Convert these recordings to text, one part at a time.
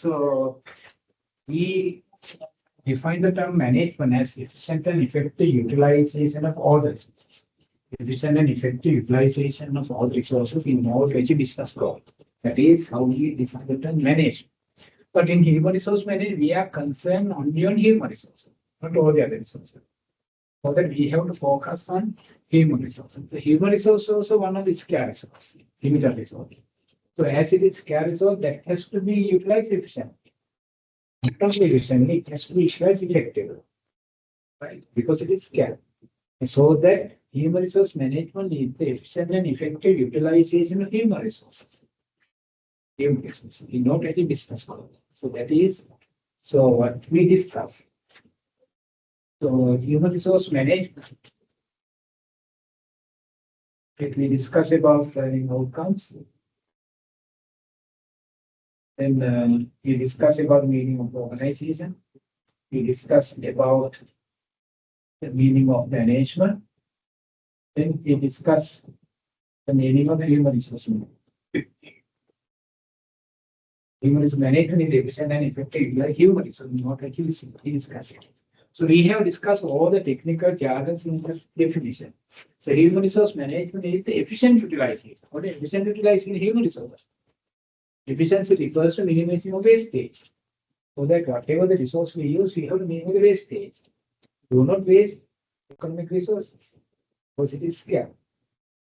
So we define the term management as efficient and effective utilization of all the resources. Efficient and effective utilization of all resources in order to achieve business goal. That is how we define the term management. But in human resource management, we are concerned only on human resources, not all the other resources. So that we have to focus on human resources. The human resource is also one of the scarce resources, limited resource. So as it is scarce resource, that has to be utilized efficiently. Not only efficiently, it has to be utilized effectively, right? Because it is scarce. So that human resource management is the efficient and effective utilization of human resources. Human resources, in order to achieve business goals. So that is what we discuss. So human resource management. If we discuss about learning outcomes, then we discuss about the meaning of the organization. We discuss about the meaning of management. Then we discuss the meaning of the human resource management. Human resource management is efficient and effective like human resource, not actually discuss it. So we have discussed all the technical jargons in the definition. So human resource management is the efficient utilization. What is efficient utilization of human resources? Efficiency refers to minimizing of wastage. So that whatever the resource we use, we have to minimize the wastage. Do not waste economic resources. Because it is scarce.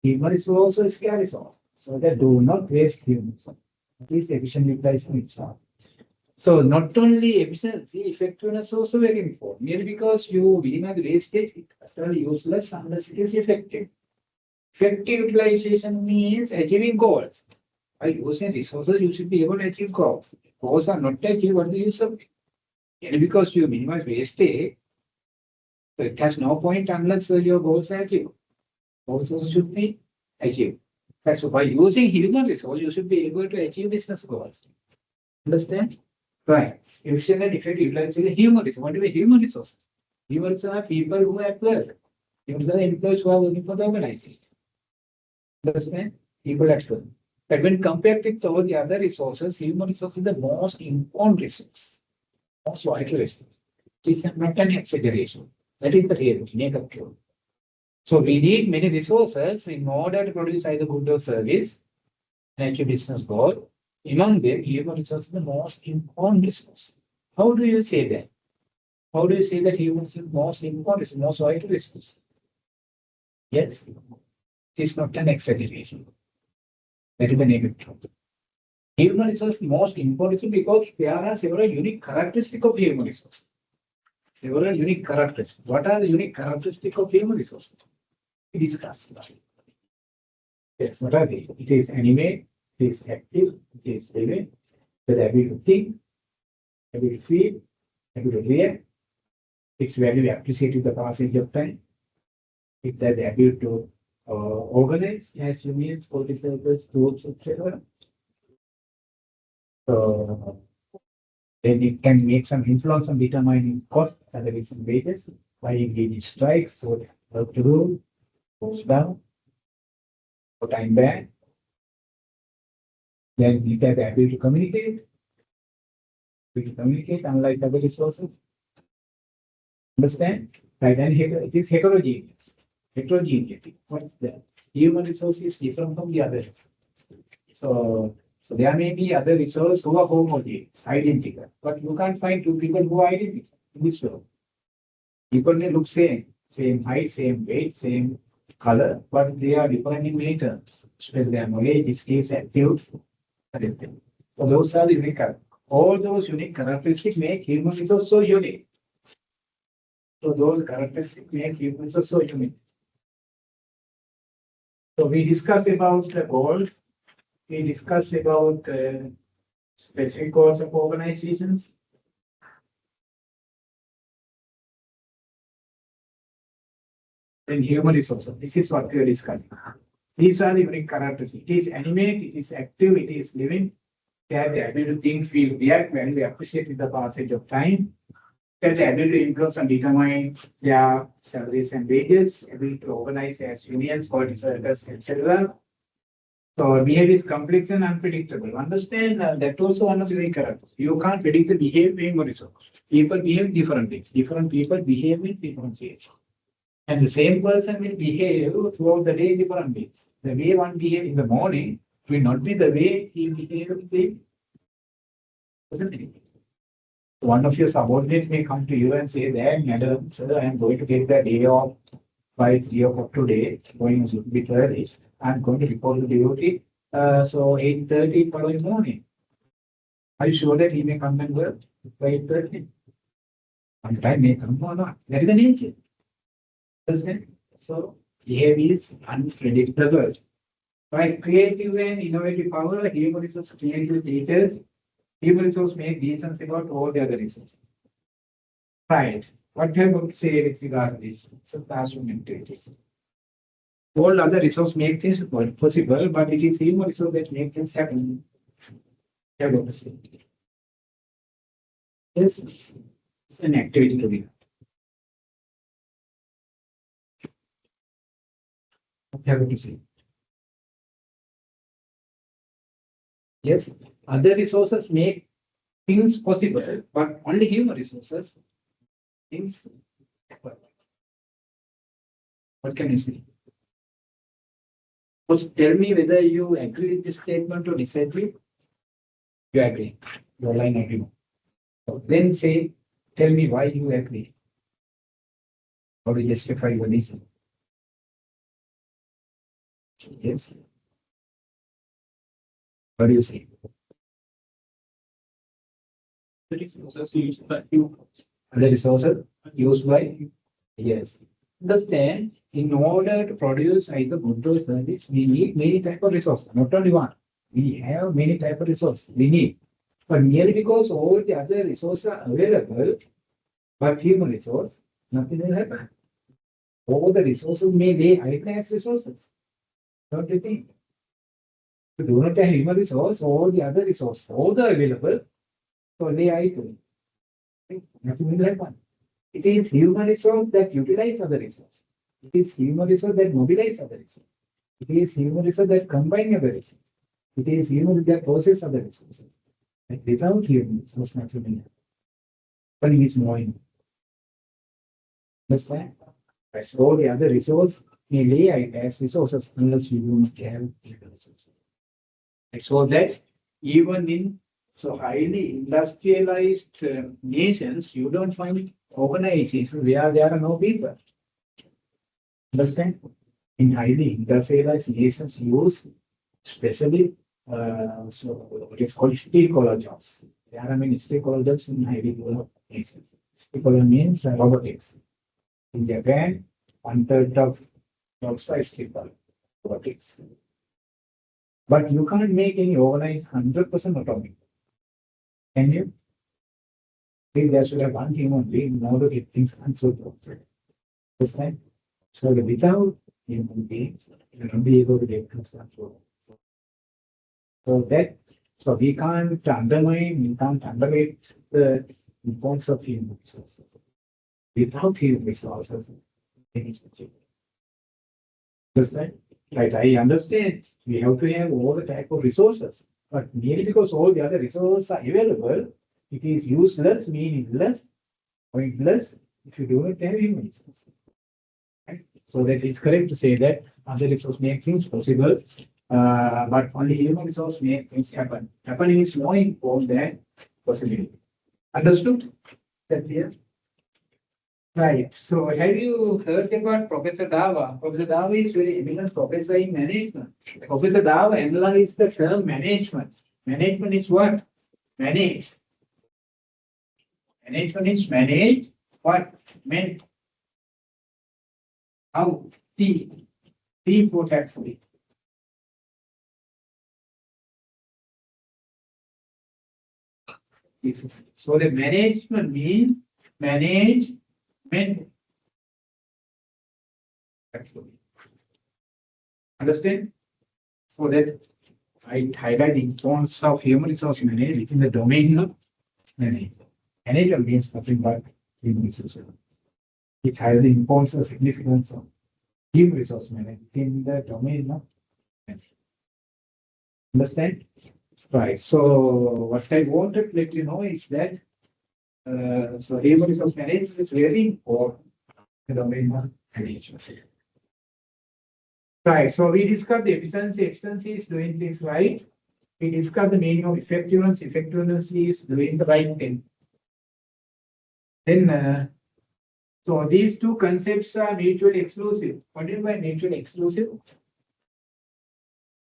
Human resource also is scarce resource. So that do not waste human resource. It is efficient utilization itself. So not only efficiency, effectiveness is also very important. Merely because you minimize the wastage, it is utterly useless unless it is effective. Effective utilization means achieving goals. By using resources, you should be able to achieve goals. Goals are not achieved, what the use of it? Merely because you minimize wastage, so it has no point unless your goals are achieved. Goals also should be achieved. So by using human resource, you should be able to achieve business goals. Understand? Right. Efficient and effective utilizing human resources. What do we human resources? Human resources are people who are at work. Human resources are employees who are working for the organization. Understand? People at work. But when compared with all the other resources, human resource is the most important resource. Most vital resource. It is not an exaggeration. That is the reality, naked truth. So we need many resources in order to produce either good or service and achieve business goal. Among them, human resource is the most important resource. How do you say that? How do you say that human resource is most important, most vital resource? Yes, it is not an exaggeration. That is the naked truth. Human resource is most important because there are several unique characteristics of human resource. Several unique characteristics. What are the unique characteristics of human resources? We discuss. Yes, what are they? It is animate, it is active, it is living, the ability to think, ability to feel, ability to react. Its value appreciated the passage of time. It has the ability to organize as unions, political circles, groups, etc. So then it can make some influence on determining costs, salaries, and wages by engaging strikes, so work to do, goes down, for time back. Then it has the ability to communicate. Unlike other resources. Understand? Right, and it is heterogeneous. Heterogeneity. What's that? Human resource is different from the others. So there may be other resources who are homogeneous, identical, but you can't find two people who are identical in this world. People may look same height, same weight, same color, but they are different in many terms, especially their knowledge, skills, attitudes, everything. So those are the unique characteristics. All those unique characteristics make human resource so unique. So those characteristics make human resource so unique. So we discuss about the goals. We discuss about specific goals of organizations. Then human resources. This is what we are discussing. These are the unique characteristics. It is animate, it is active, it is living. They have the ability to think, feel, react when we appreciate with the passage of time. They have the ability to influence and determine their salaries and wages, ability to organize as unions, political circles, etc. So behavior is complex and unpredictable. Understand that also one of the very characters. You can't predict the behavior of human resource. People behave differently. Different people behave in different ways. And the same person will behave throughout the day in different ways. The way one behaves in the morning will not be the way he behaves in the evening. Isn't it? One of your subordinates may come to you and say that, Madam, sir, I am going to take the day off by 3 o'clock today, going a little bit early. I am going to report the duty. So 8:30 following morning. Are you sure that he may come and work by 8:30? Sometime may come or not. That is the nature. Understand? So behavior is unpredictable. By creative and innovative power, human resource creative teachers, human resource make decisions about all the other resources. Right. What I would say with regard to this? It's a classroom activity. All other resources make things possible, but it is human resource that make things happen. I would say. Yes, it's an activity to be done. What I would say. Yes, other resources make things possible, but only human resources things happen. What can you say? First, tell me whether you agree with this statement or disagree. You agree. Your line agreement. Then say, tell me why you agree. How to justify your reason. Yes. What do you say? The resources used by you. The resources used by you. Yes. Understand, in order to produce either good or service, we need many type of resources, not only one. We have many type of resources we need. But merely because all the other resources are available, but human resource, nothing will happen. All the resources may lay idle as resources. Don't you think? If you do not have human resource, all the other resources, all the available, so lay idle. Nothing will happen. It is human resource that utilize other resources. It is human resource that mobilize other resources. It is human resource that combine other resources. It is human resource that process other resources. Like without human resource, nothing will happen. But it is knowing. Understand? So all the other resource may lay as resources unless you do not have human resources. So that even in so highly industrialized nations, you don't find organizations where there are no people. Understand? In highly industrialized nations, use especially so it's called steel collar jobs. There are many steel collar jobs in highly developed nations. Steel collar means robotics. In Japan, 1/3 of jobs are steel collar robotics. But you can't make any organized 100% automatic. Can you? If there should have one human being in order to get things answered. Understand? So that without human beings, you will not be able to get things answered. So that so we can't undermine, we can't underrate the importance of human resources. Without human resources, things will change. Understand? Right, I understand. We have to have all the type of resources, but merely because all the other resources are available, it is useless, meaningless, pointless if you do not have human resources. Right? So that it's correct to say that other resources make things possible, but only human resource make things happen. Happening is more important than possibility. Understood? That clear? Right. So have you heard about Professor Dava? Professor Dava is very eminent professor in management. Professor Dava analyzed the term management. Management is what? Manage. Management is manage what? Meant. How? T. T for tactfully. So the management means management. Understand? So that I highlight the importance of human resource management within the domain of management. Management means nothing but human resources. It highlights the importance and significance of human resource management within the domain of management. Understand? Right. So what I wanted to let you know is that so human resource management is very important in the domain of management. Right. So we discussed the efficiency. Efficiency is doing things right. We discussed the meaning of effectiveness. Effectiveness is doing the right thing. Then, so these two concepts are mutually exclusive. What do you mean by mutually exclusive?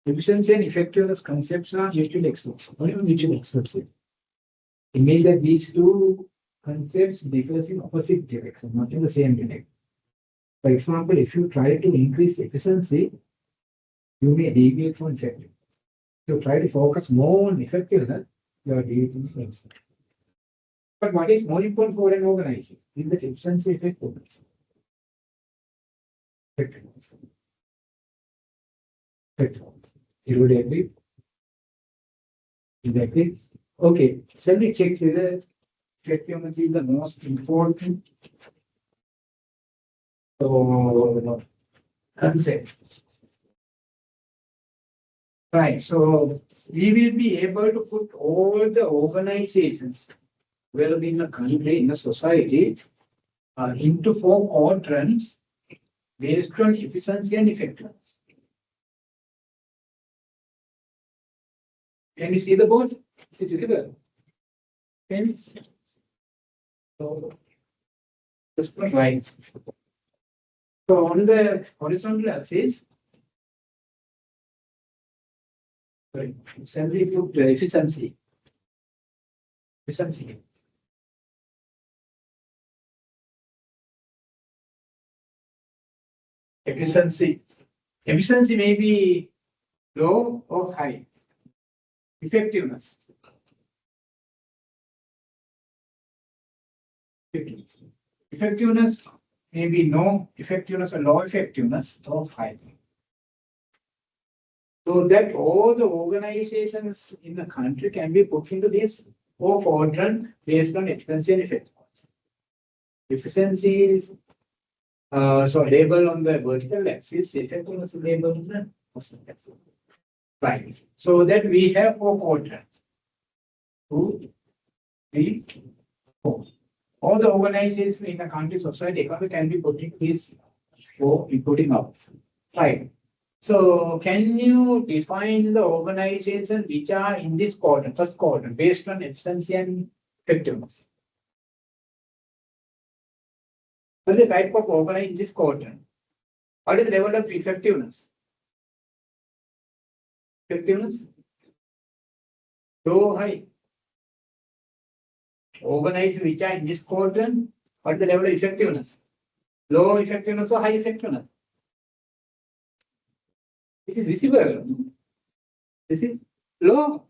Efficiency and effectiveness concepts are mutually exclusive. What do you mean mutually exclusive? It means that these two concepts differ in opposite directions, not in the same direction. For example, if you try to increase efficiency, you may deviate from effectiveness. If you try to focus more on effectiveness, you are deviating from efficiency. But what is more important for an organization is the efficiency effectiveness. Effectiveness. Effectiveness. You would agree? Exactly. Okay, shall we check whether effectiveness is the most important concept? Right, so we will be able to put all the organizations well in a country, in a society, into 4 quadrants based on efficiency and effectiveness. Can you see the board? Is it visible? Hence, so just put right. So on the horizontal axis, sorry, simply put efficiency. Efficiency. Efficiency. Efficiency may be low or high. Effectiveness. Effectiveness may be no effectiveness or low effectiveness or high. So that all the organizations in the country can be put into this 4 quadrant based on efficiency and effectiveness. Efficiency is so labeled on the vertical axis, effectiveness is labeled on the horizontal axis. Right. So that we have 4 quadrants. 2, 3, 4. All the organizations in the country, society, economy can be put in this 4, including ours. Right. So can you define the organization which are in this quadrant, first quadrant, based on efficiency and effectiveness? What is the type of organization in this quadrant? What is the level of effectiveness? Effectiveness? Low, high. Organization which are in this quadrant, what is the level of effectiveness? Low effectiveness or high effectiveness? This is visible. This is low.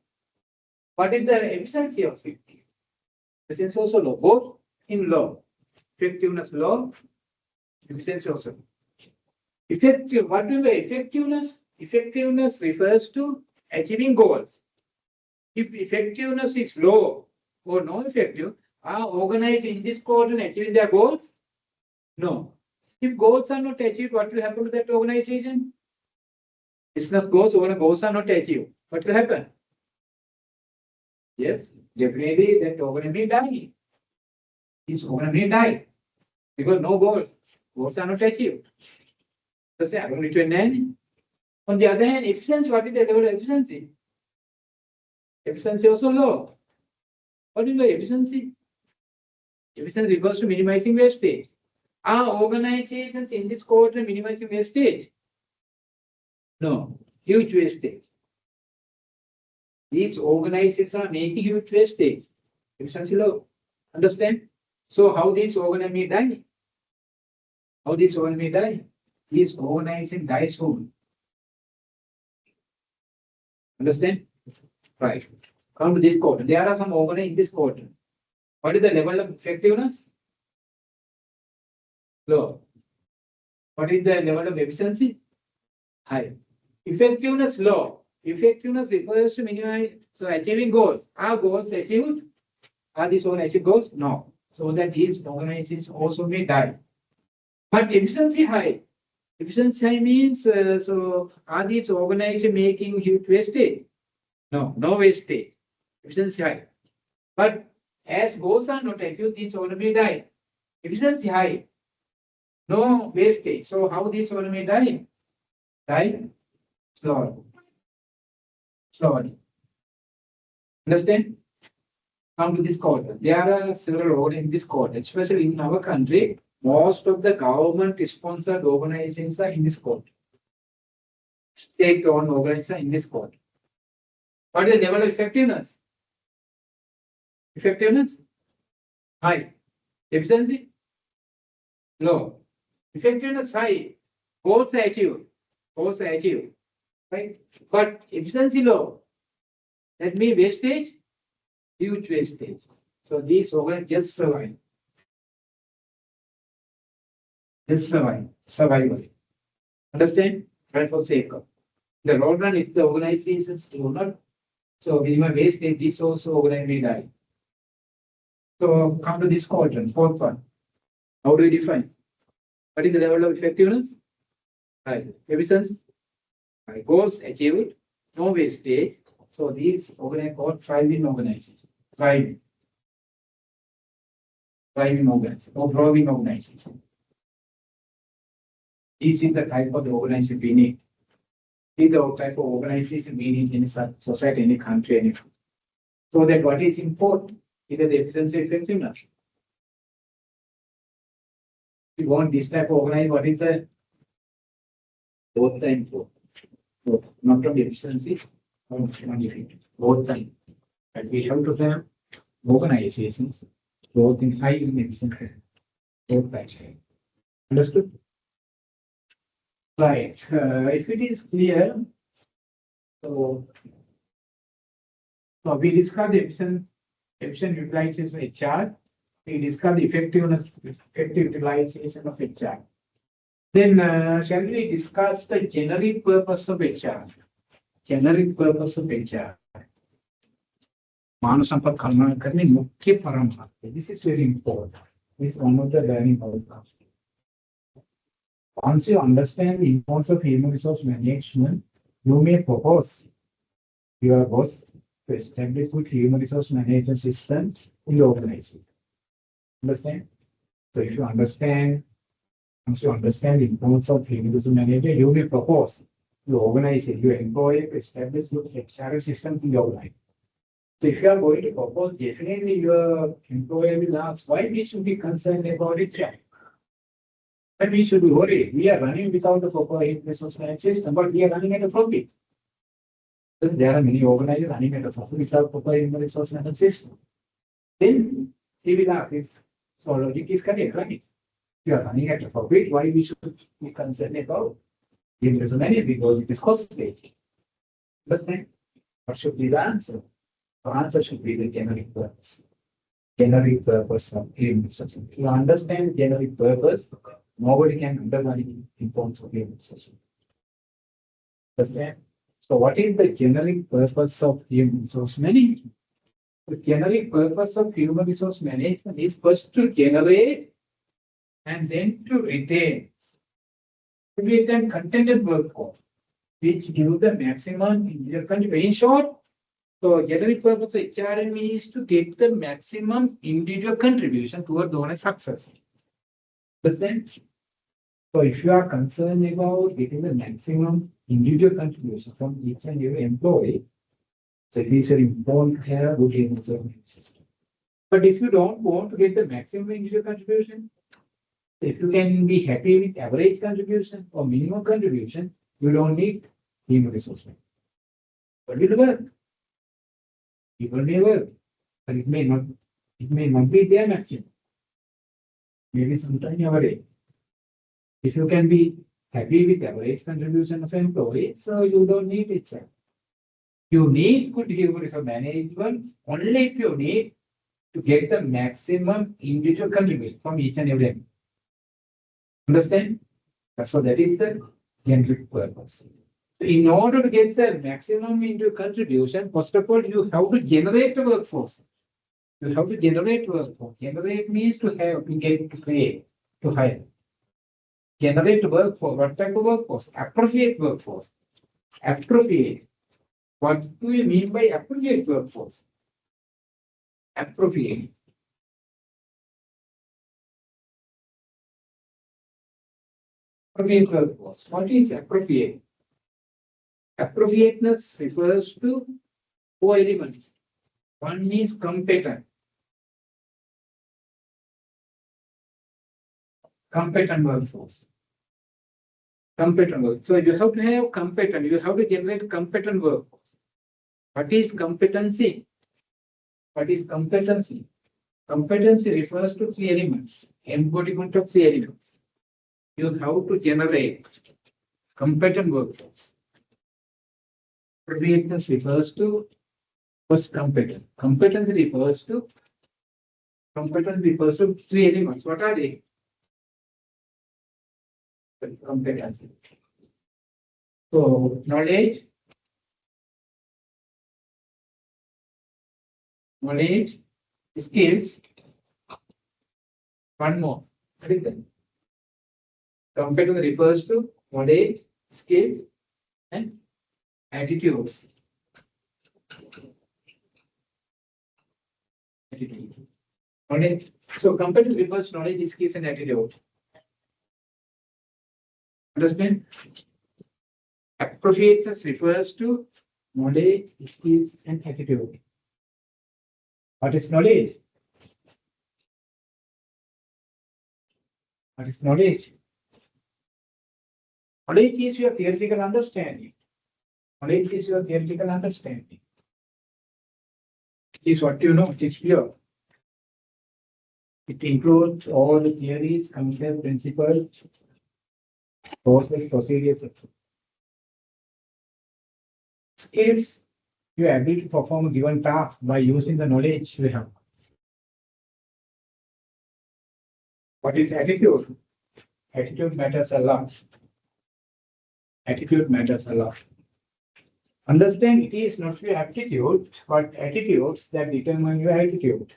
What is the efficiency of it? Efficiency also low, both in low. Effectiveness low, efficiency also. Effective, what do you mean effectiveness? Effectiveness refers to achieving goals. If effectiveness is low or no effective, are organized in this quadrant achieving their goals? No. If goals are not achieved, what will happen to that organization? Business goals or goals are not achieved. What will happen? Yes, definitely that organization may die. This organization may die because no goals. Goals are not achieved. That's the argument to an end. On the other hand, efficiency, what is the level of efficiency? Efficiency also low. What is the efficiency? Efficiency refers to minimizing wastage. Are organizations in this quarter minimizing wastage? No, huge wastage. These organizations are making huge wastage. Efficiency low. Understand? So how these organizations may die? How these organizations may die? These organizations die soon. Understand? Right. Come to this quarter. There are some organizations in this quarter. What is the level of effectiveness? Low. What is the level of efficiency? High. Effectiveness low. Effectiveness refers to minimize, so achieving goals. Are goals achieved? Are these all achieved goals? No. So that these organizations also may die. But efficiency high. Efficiency high means, so are these organizations making huge wastage? No wastage. Efficiency high. But as goals are not acute, these already die. Efficiency high. No wastage. So how these already die? Die slowly. Slowly. Understand? Come to this quarter. There are several roads in this quarter, especially in our country. Most of the government-sponsored organizations are in this quarter. State-owned organizations are in this quarter. What is the level of effectiveness? Effectiveness? High. Efficiency? Low. Effectiveness high. Goals are achieved. Goals are achieved. Right? But efficiency low. That means wastage, huge wastage. So these organizations just survive. Just survive. Survival. Understand? Right for sake of. The long run, if the organizations do not, so minimum wastage, this also organization may die. So come to this quadrant, fourth one. How do we define? What is the level of effectiveness? High. Efficiency? High. Goals achieved, no wastage. So these organizations called thriving organizations. Thriving. Thriving organizations or growing organizations. This is the type of the organization we need. This is the type of organization we need in a society, any country, any. So that what is important is the efficiency effectiveness. We want this type of organization, what is the both time both, not only efficiency, both time. But we have to have organizations both in high in efficiency, both time. Understood? Right. If it is clear, so we discussed the efficient utilization of HR. We discussed the effective utilization of HR. Then shall we discuss the generic purpose of HR? Generic purpose of HR. मानव संपद कल्याण करने मुख्य परमार्थ. This is very important. This is one of the learning outcomes. Once you understand the importance of human resource management, you may propose your boss to establish good human resource management system in the organization. Understand? So if you understand, once you understand the importance of human resource management, you may propose to organization, your employer to establish good HR systems in the organization. So if you are going to propose, definitely your employer will ask why we should be concerned about it. But we should be worried. We are running without the proper resource management system, but we are running at a profit. There are many organizations running at a profit without proper resource management system. Then he will ask, so logic is correct, right? We are running at a profit, why we should be concerned about human resource management? Because it is costly. Understand? What should be the answer? The answer should be the generic purpose. Generic purpose of human resource. If you understand generic purpose, nobody can undermine the importance of human resource. Understand? So what is the generic purpose of human resource management? The generic purpose of human resource management is first to generate and then to retain and contented workforce, which give the maximum individual contribution. In short, so generic purpose of HRM is to get the maximum individual contribution toward the owner's success. Understand? So if you are concerned about getting the maximum individual contribution from each and every employee, so it is very important to have a good human resource system. But if you don't want to get the maximum individual contribution, if you can be happy with average contribution or minimum contribution, you don't need human resource. What will work? People may work, but it may not be their maximum. Maybe sometime average. If you can be happy with average contribution of employees, so you don't need it. You need good human resource management only if you need to get the maximum individual contribution from each and every employee. Understand? So that is the generic purpose. So in order to get the maximum individual contribution, first of all, you have to generate a workforce. You have to generate workforce. Generate means to have, to get, to create, to hire. Generate workforce. What type of workforce? Appropriate workforce. Appropriate. What do you mean by appropriate workforce? Appropriate. Appropriate workforce. What is appropriate? Appropriateness refers to four elements. One is competent. Competent workforce. Competent work. So you have to have competent, you have to generate competent workforce. What is competency? What is competency? Competency refers to three elements, embodiment of three elements. You have to generate competent workforce. Appropriateness refers to first competent. Competence refers to three elements. What are they? Competency. So knowledge, skills. One more. What is that? Competence refers to knowledge, skills, and attitudes. Knowledge. So competence refers to knowledge, skills, and attitude. Understand? Appropriateness refers to knowledge, skills, and attitude. What is knowledge? What is knowledge? Knowledge is your theoretical understanding. Knowledge is your theoretical understanding. It is what you know, it is pure. It includes all the theories, concepts, principles, process, procedures, etc. Skills, your ability to perform a given task by using the knowledge we have. What is attitude? Attitude matters a lot. Attitude matters a lot. Understand, it is not your aptitude, but attitudes that determine your attitude.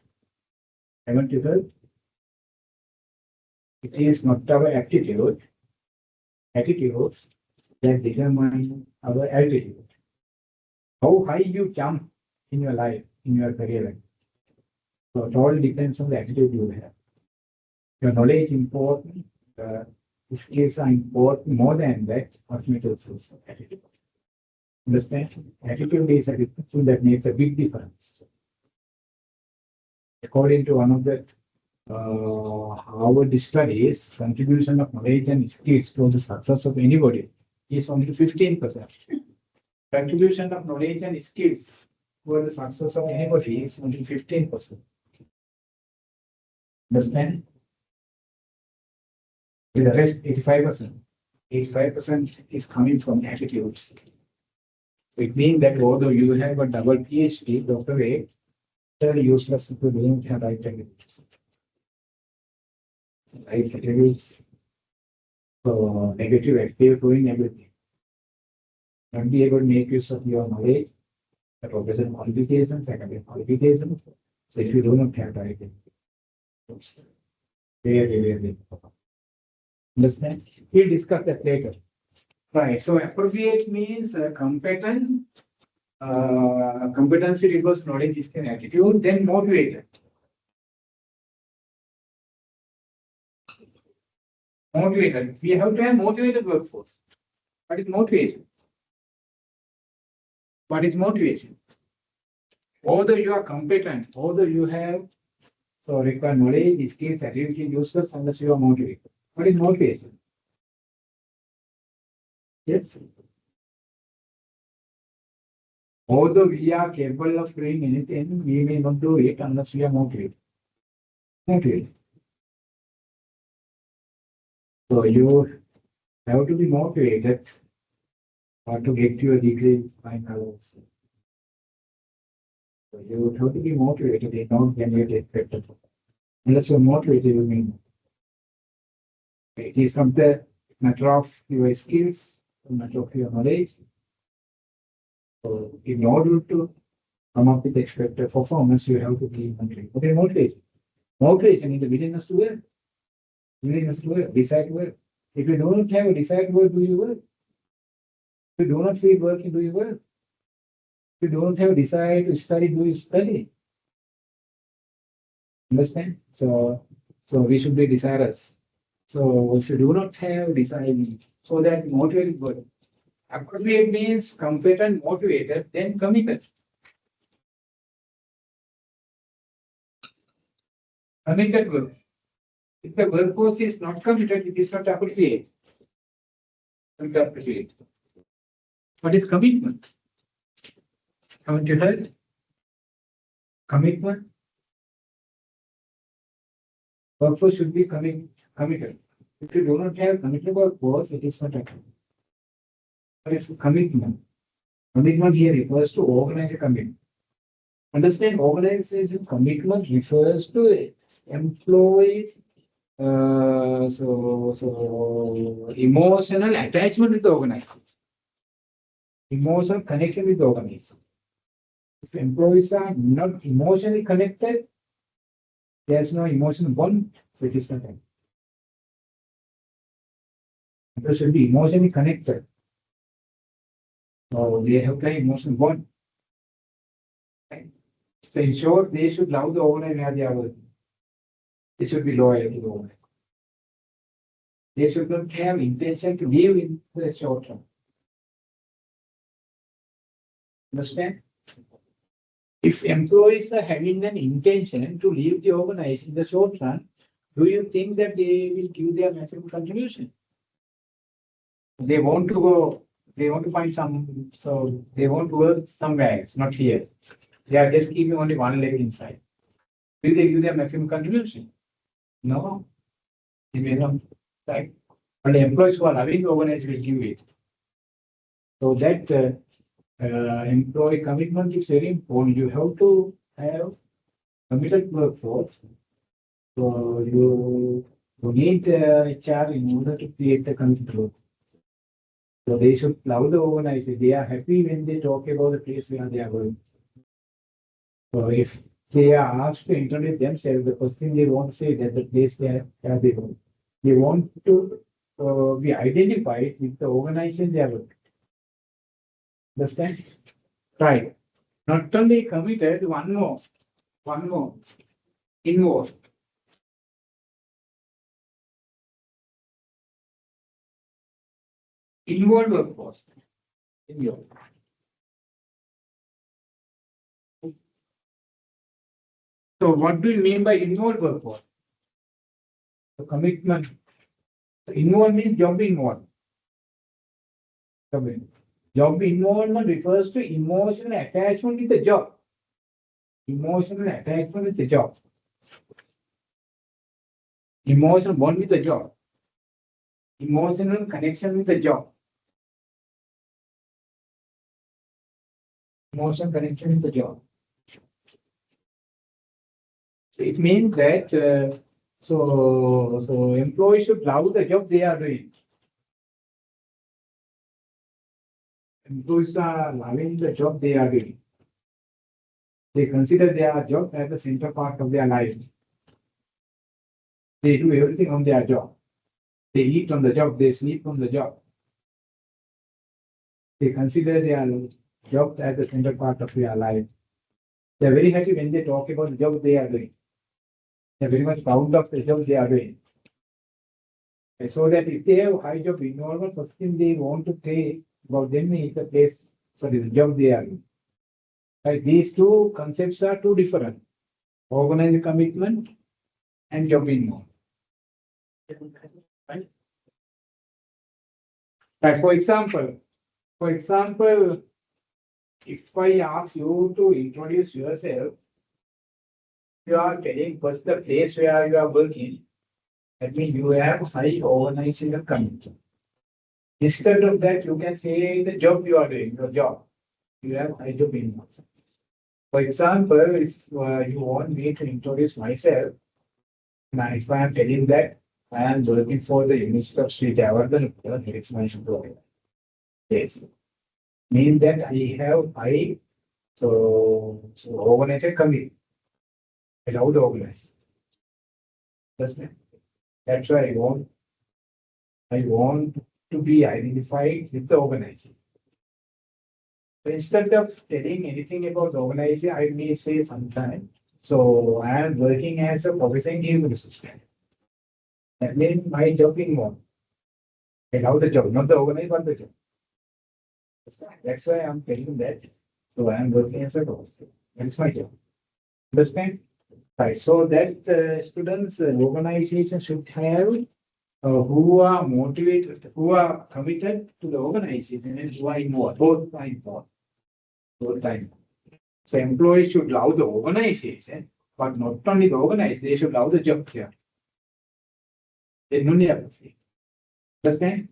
Haven't you heard? It is not our aptitude, attitudes that determine our attitude. How high you jump in your life, in your career life. So it all depends on the attitude you have. Your knowledge is important, skills are important. More than that, what matters is attitude. Understand? Attitude is a thing that makes a big difference. According to one of the Harvard studies, contribution of knowledge and skills to the success of anybody is only 15%. Contribution of knowledge and skills to the success of anybody is only 15%. Understand? With the rest, 85%. 85% is coming from attitudes. It means that although you have a double PhD, doctorate, it's useless if you don't have right attitudes. Right attitudes. So negative attitude doing everything. Not be able to make use of your knowledge, the professional qualifications, academic qualifications. So if you do not have right attitudes, very understand? We'll discuss that later. Right. So appropriate means competent. Competency refers to knowledge, skill, and attitude. Then motivated. Motivated. We have to have motivated workforce. What is motivation? What is motivation? Although you are competent, although you have require knowledge, skills, attitude, useless unless you are motivated. What is motivation? Yes. Although we are capable of doing anything, we may not do it unless we are motivated. Motivated. So you have to be motivated or to get your degree finals. So you have to be motivated, you don't generate effective. Unless you're motivated, you mean it is not the matter of your skills, a matter of your knowledge. So in order to come up with expected performance, you have to be motivated. Okay, motivation. Motivation is the willingness to work. Willingness to work, desire to work. If you do not have a desire to work, do you work? If you do not feel working, do you work? If you don't have desire to study, do you study? Understand? So we should be desirous. So if you do not have desire, so that motivated work. Appropriate means competent, motivated, then committed. Committed work. If the workforce is not committed, it is not appropriate. Not appropriate. What is commitment? Haven't you heard? Commitment. Workforce should be committed. If you do not have committed workforce, it is not a what is commitment? Commitment here refers to organized commitment. Understand, organization commitment refers to employees. So emotional attachment with the organization, emotional connection with the organization. If employees are not emotionally connected, there's no emotional bond, so it is not. They should be emotionally connected. So they have an emotional bond. Right? So in short, they should love the organization where they are working. They should be loyal to the organization. They should not have intention to leave in the short term. Understand? If employees are having an intention to leave the organization in the short run, do you think that they will give their maximum contribution? They want to go, they want to find some, so they want to work somewhere, it's not here. They are just keeping only one leg inside. Will they give their maximum contribution? No, they may not. Right? But the employees who are loving the organization will give it. So that employee commitment is very important. You have to have committed workforce. So you need HR in order to create the committed workforce. So they should love the organization. They are happy when they talk about the place where they are going. So if they are asked to introduce themselves, the first thing they want to say that the place where they go. They want to be identified with the organization they are working. Understand? Right. Not only committed, one more, involved. Involved workforce. Involved. So what do you mean by involved workforce? The commitment. Involved means job involved. Job involvement refers to emotional attachment with the job. Emotional attachment with the job. Emotional bond with the job. Emotional connection with the job. Emotional connection with the job. It means that so employees should love the job they are doing. Employees are loving the job they are doing. They consider their job as the center part of their life. They do everything on their job. They eat on the job, they sleep on the job. They consider their job as the center part of their life. They are very happy when they talk about the job they are doing. They are very much proud of the job they are doing. And so that if they have high job involvement, first thing they want to say about them is the place, sorry, the job they are doing. Right? These two concepts are too different. Organized commitment and job involvement. Right? Right. For example, if I ask you to introduce yourself, you are telling first the place where you are working. That means you have high organizational commitment. Instead of that, you can say the job you are doing, your job. You have high job involvement. For example, if you want me to introduce myself, now if I am telling that I am working for the University of Sri Lanka, it's my employer. Yes. Mean that I have high organization committee. I love the organize. That's why I want to be identified with the organization. So instead of telling anything about the organization, I may say sometime. So I am working as a professor human assistant. That means my job in more. I love the job, not the organizer, but the job. That's why I'm telling that. So I am working as a professor. That's my job. Understand? Right. So that students, organization should have who are motivated, who are committed to the organization and who are involved. Both are involved. Both are involved. So employees should love the organization, but not only the organization, they should love the job here. Then only appropriate. Understand?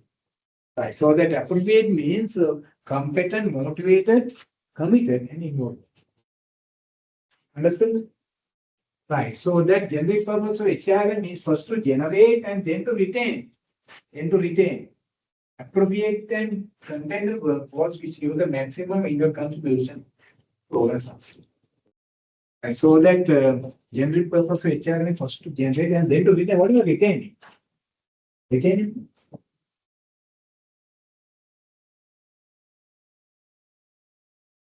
Right. So that appropriate means competent, motivated, committed, and involved. Understood? Right. So that generic purpose of HRM is first to generate and then to retain. Then to retain. Appropriate and contented workforce which give the maximum in your contribution to organization. And so that generic purpose of HRM is first to generate and then to retain. What is retaining? Retaining.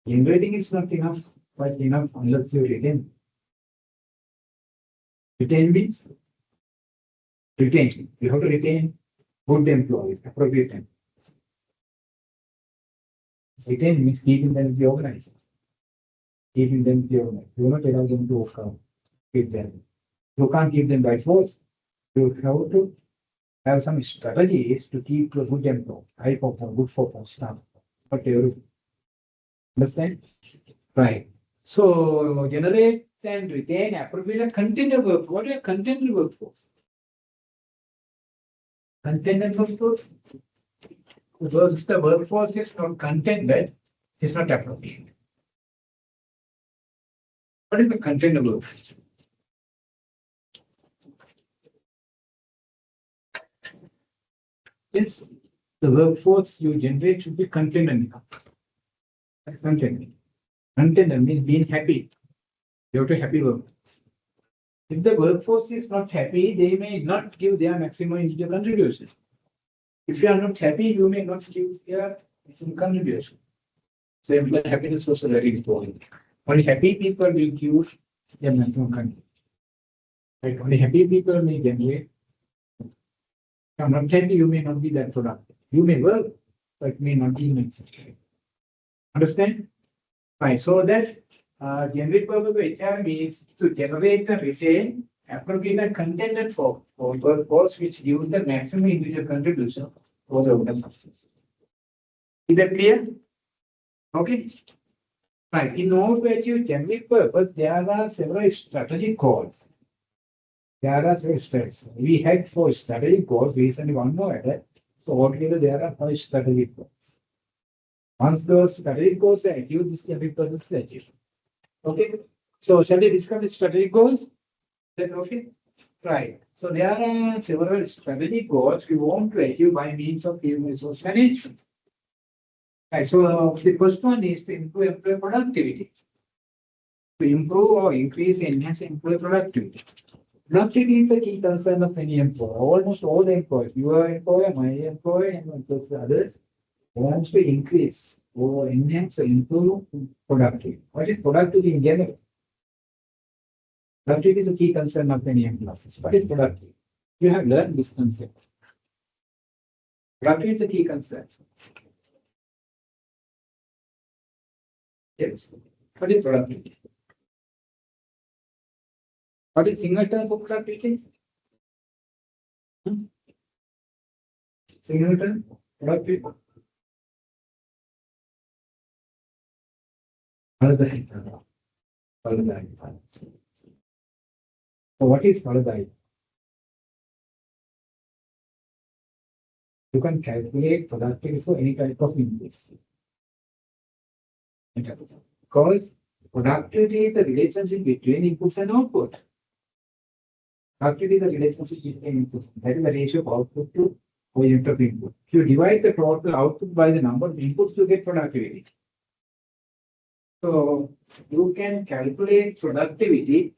Generating is not enough, but enough unless you retain. Retain means retain. You have to retain good employees, appropriate employees. Retain means keeping them in the organization. Keeping them in the organization. You not allow them to keep them. You can't keep them by force. You have to have some strategies to keep a good employee, high performance, good performance staff. But you understand? Right. So generate and retain appropriate contingent workforce. What is a contingent workforce? Contingent workforce. If the workforce is not contingent, it's not appropriate. What is the contingent workforce? Yes, the workforce you generate should be contingent. Contingent. Contingent means being happy. You have to happy workforce. If the workforce is not happy, they may not give their maximum individual contribution. If you are not happy, you may not give their maximum contribution. So employee happiness is also very important. Only happy people will give their maximum contribution. Right? Only happy people may generate. If you are not happy, you may not be that productive. You may work, but may not be maximum. Understand? Fine. So that generic purpose of HRM is to generate and retain appropriate and contented for workforce which gives the maximum individual contribution for the organization. Is that clear? Okay. Right. In order to achieve generic purpose, there are several strategic goals. There are several strategies. We had 4 strategic goals, recently one more added. So altogether there are 5 strategic goals. Once those strategic goals are achieved, this generic purpose is achieved. Okay. So shall we discuss the strategic goals? Is that okay? Right. So there are several strategic goals we want to achieve by means of human resource management. Right. So the first one is to improve employee productivity. To improve or increase, enhance employee productivity. Productivity is a key concern of any employer. Almost all the employees, your employer, my employer, and plus the others, wants to increase or enhance or improve productivity. What is productivity in general? Productivity is a key concern of any employer. What is productivity? You have learned this concept. Productivity is a key concern. Yes. What is productivity? What is single term for productivity? Single term productivity. Paradise. Paradise. So what is paradise? You can calculate productivity for any type of inputs. Because productivity is the relationship between inputs and output. Productivity is the relationship between inputs. That is the ratio of output to unit of input. If you divide the total output by the number of inputs, you get productivity. So you can calculate productivity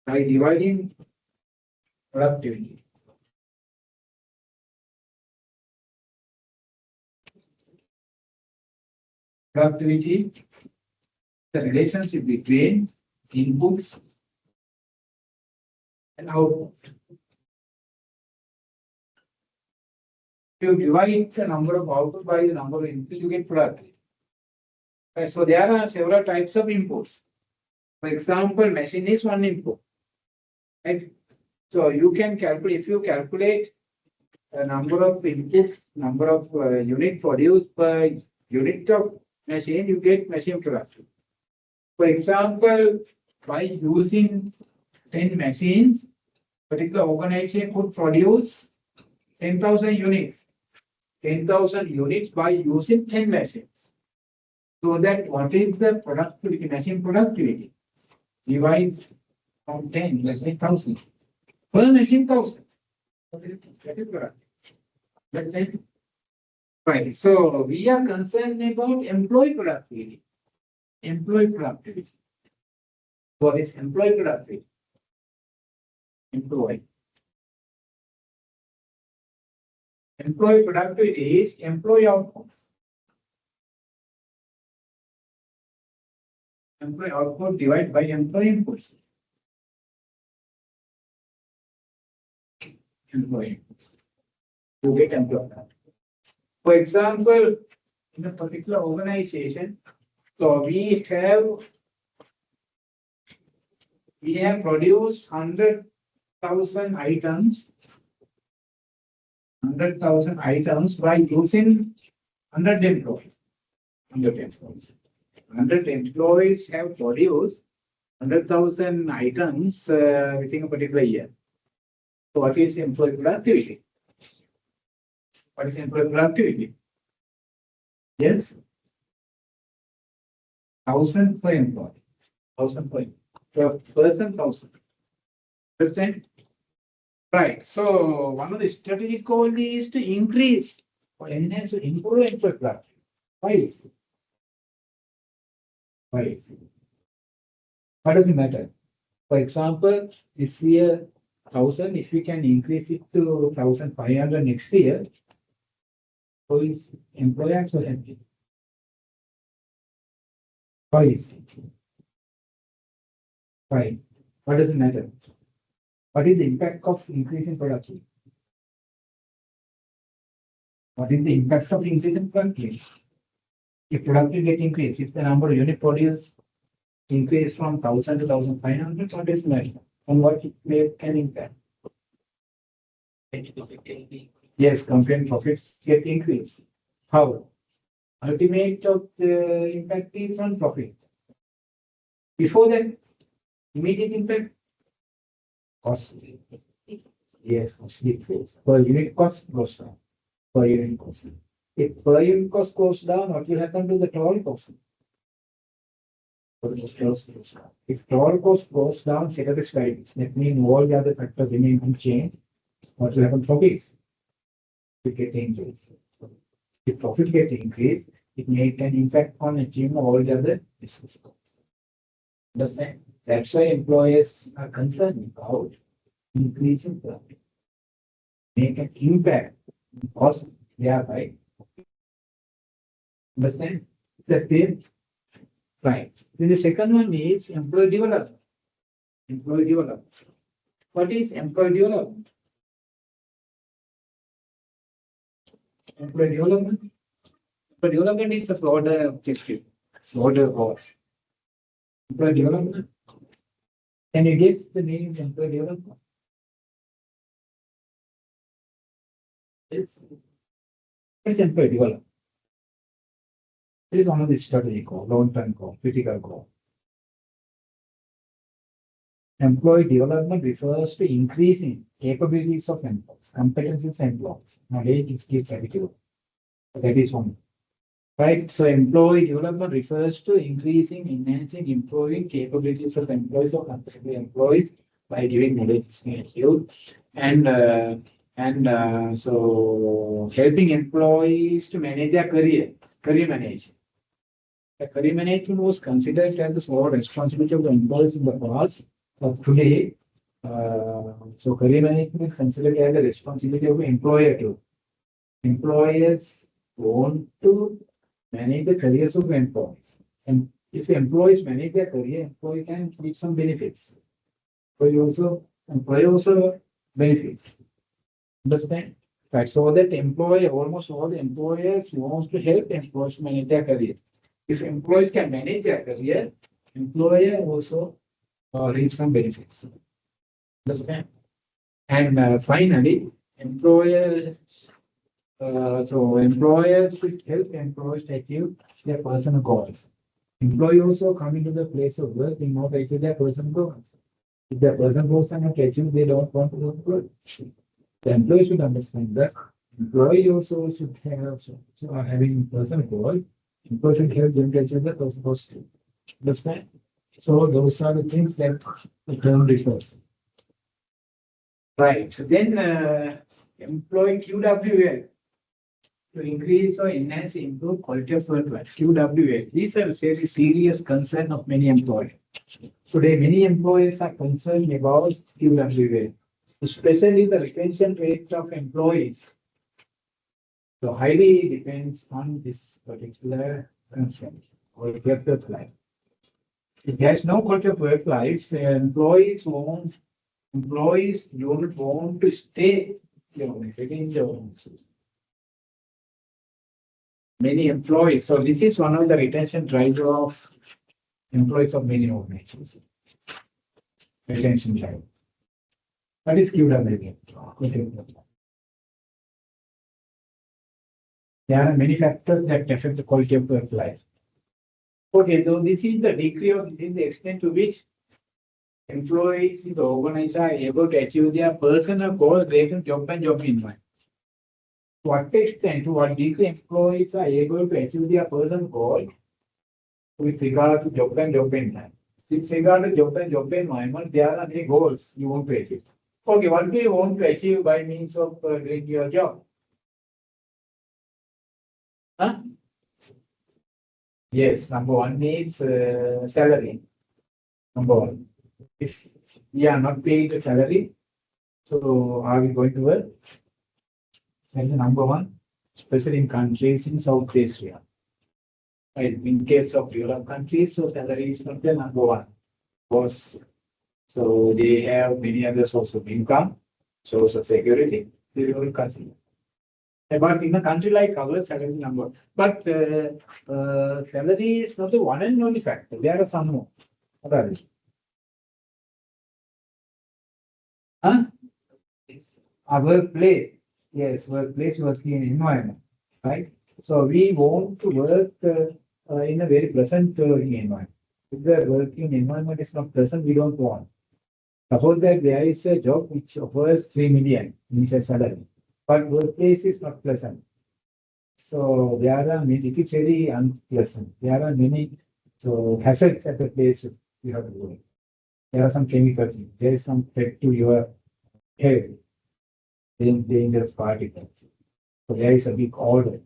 by dividing productivity Productivity, the relationship between inputs and output. If you divide the number of output by the number of inputs, you get productivity. Right, so there are several types of inputs. For example, machine is one input. Right? So you can calculate, if you calculate the number of inputs, number of unit produced per unit of machine, you get machine productivity. For example, by using 10 machines, particular organization could produce 10,000 units. 10,000 units by using 10 machines. So that what is the productivity, machine productivity? Divide from 10, let's say 1,000. Per machine 1,000. That is productive. Understand? Right. So we are concerned about employee productivity. Employee productivity. What is employee productivity? Employee. Employee productivity is employee output. Employee output divided by employee inputs. Employee inputs. You get employee productivity. For example, in a particular organization, so we have produced 100,000 items. 100,000 items by using 100 employees. 100 employees. 100 employees have produced 100,000 items within a particular year. So what is employee productivity? What is employee productivity? Yes. 1,000 per employee. 1,000 per person, 1,000. Understand? Right. So one of the strategic goals is to increase or enhance or improve employee productivity. Why is it? Why is it? What does it matter? For example, this year 1,000, if we can increase it to 1,500 next year, so is employee also happy. Why is it? Why? What does it matter? What is the impact of increasing productivity? What is the impact of increasing productivity? If productivity gets increased, if the number of unit produced increase from 1,000 to 1,500, what is matter? And what it can impact? Yes, company profits get increased. How? Ultimate of the impact is on profit. Before that, immediate impact, cost. Yes, cost decrease. Per unit cost goes down. Per unit cost. If per unit cost goes down, what will happen to the total cost? If total cost goes down, set up the slides. That means all the other factors remain unchanged. What will happen to profits? It get increased. If profit get increased, it may have an impact on achieving all the other business. Understand? That's why employers are concerned about increasing profit. Make an impact on cost thereby. Understand? That way, right. Then the second one is employee development. Employee development. What is employee development? Employee development. Employee development is a broader objective, broader goal. Employee development. Can you guess the meaning of employee development? Yes. What is employee development? It is one of the strategic goal, long-term goal, critical goal. Employee development refers to increasing capabilities of employees, competencies of employees, knowledge, skills, attitude. That is one. Right. So employee development refers to increasing, enhancing, improving capabilities of employees or competitive employees by giving knowledge, attitude, and so helping employees to manage their career management. The career management was considered as the sole responsibility of the employees in the past. But today, so career management is considered as the responsibility of the employer too. Employers want to manage the careers of employees. And if employees manage their career, employee can keep some benefits. Employee also benefits. Understand? Right. So that almost all the employers wants to help employees manage their career. If employees can manage their career, employer also reap some benefits. Understand? And finally, employers. Employers should help employees to achieve their personal goals. Employees also come into the place of work in order to achieve their personal goals. If their personal goals are not achieved, they don't want to go to work. The employee should understand that. Employee also should have having personal goal. Employee should help them to achieve their personal goals too. Understand? So those are the things that the term refers. Right. So then employee QWL to increase or enhance improve quality of work life. QWL. These are very serious concern of many employees. Today, many employees are concerned about QWL, especially the retention rate of employees. So highly depends on this particular concern or quality of life. If there's no quality of work life, employees don't want to stay within the organization. Many employees. So this is one of the retention driver of employees of many organizations. Retention drive. What is QWL? There are many factors that affect the quality of work life. Okay, so this is the degree of this is the extent to which employees in the organization are able to achieve their personal goals related to job and job environment. To what extent, to what degree employees are able to achieve their personal goal with regard to job and job environment. With regard to job and job environment, there are many goals you want to achieve. Okay, what do you want to achieve by means of doing your job? Huh? Yes, number one is salary. Number one. If we are not paying the salary, so are we going to work? That's the number one, especially in countries in South Asia. Right? In case of developed countries, so salary is not the number one. Because so they have many other sources of income, source of security, they will consider. But in a country like ours, salary number. But salary is not the one and only factor. There are some more. What are they? Huh? Our workplace. Yes, workplace, working environment. Right? So we want to work in a very pleasant environment. If the working environment is not pleasant, we don't want. Suppose that there is a job which offers 3 million initial salary, but workplace is not pleasant. So there are many, it is very unpleasant. There are many hazards at the place you have to work. There are some chemicals, there is some threat to your health, dangerous particles. So there is a big order.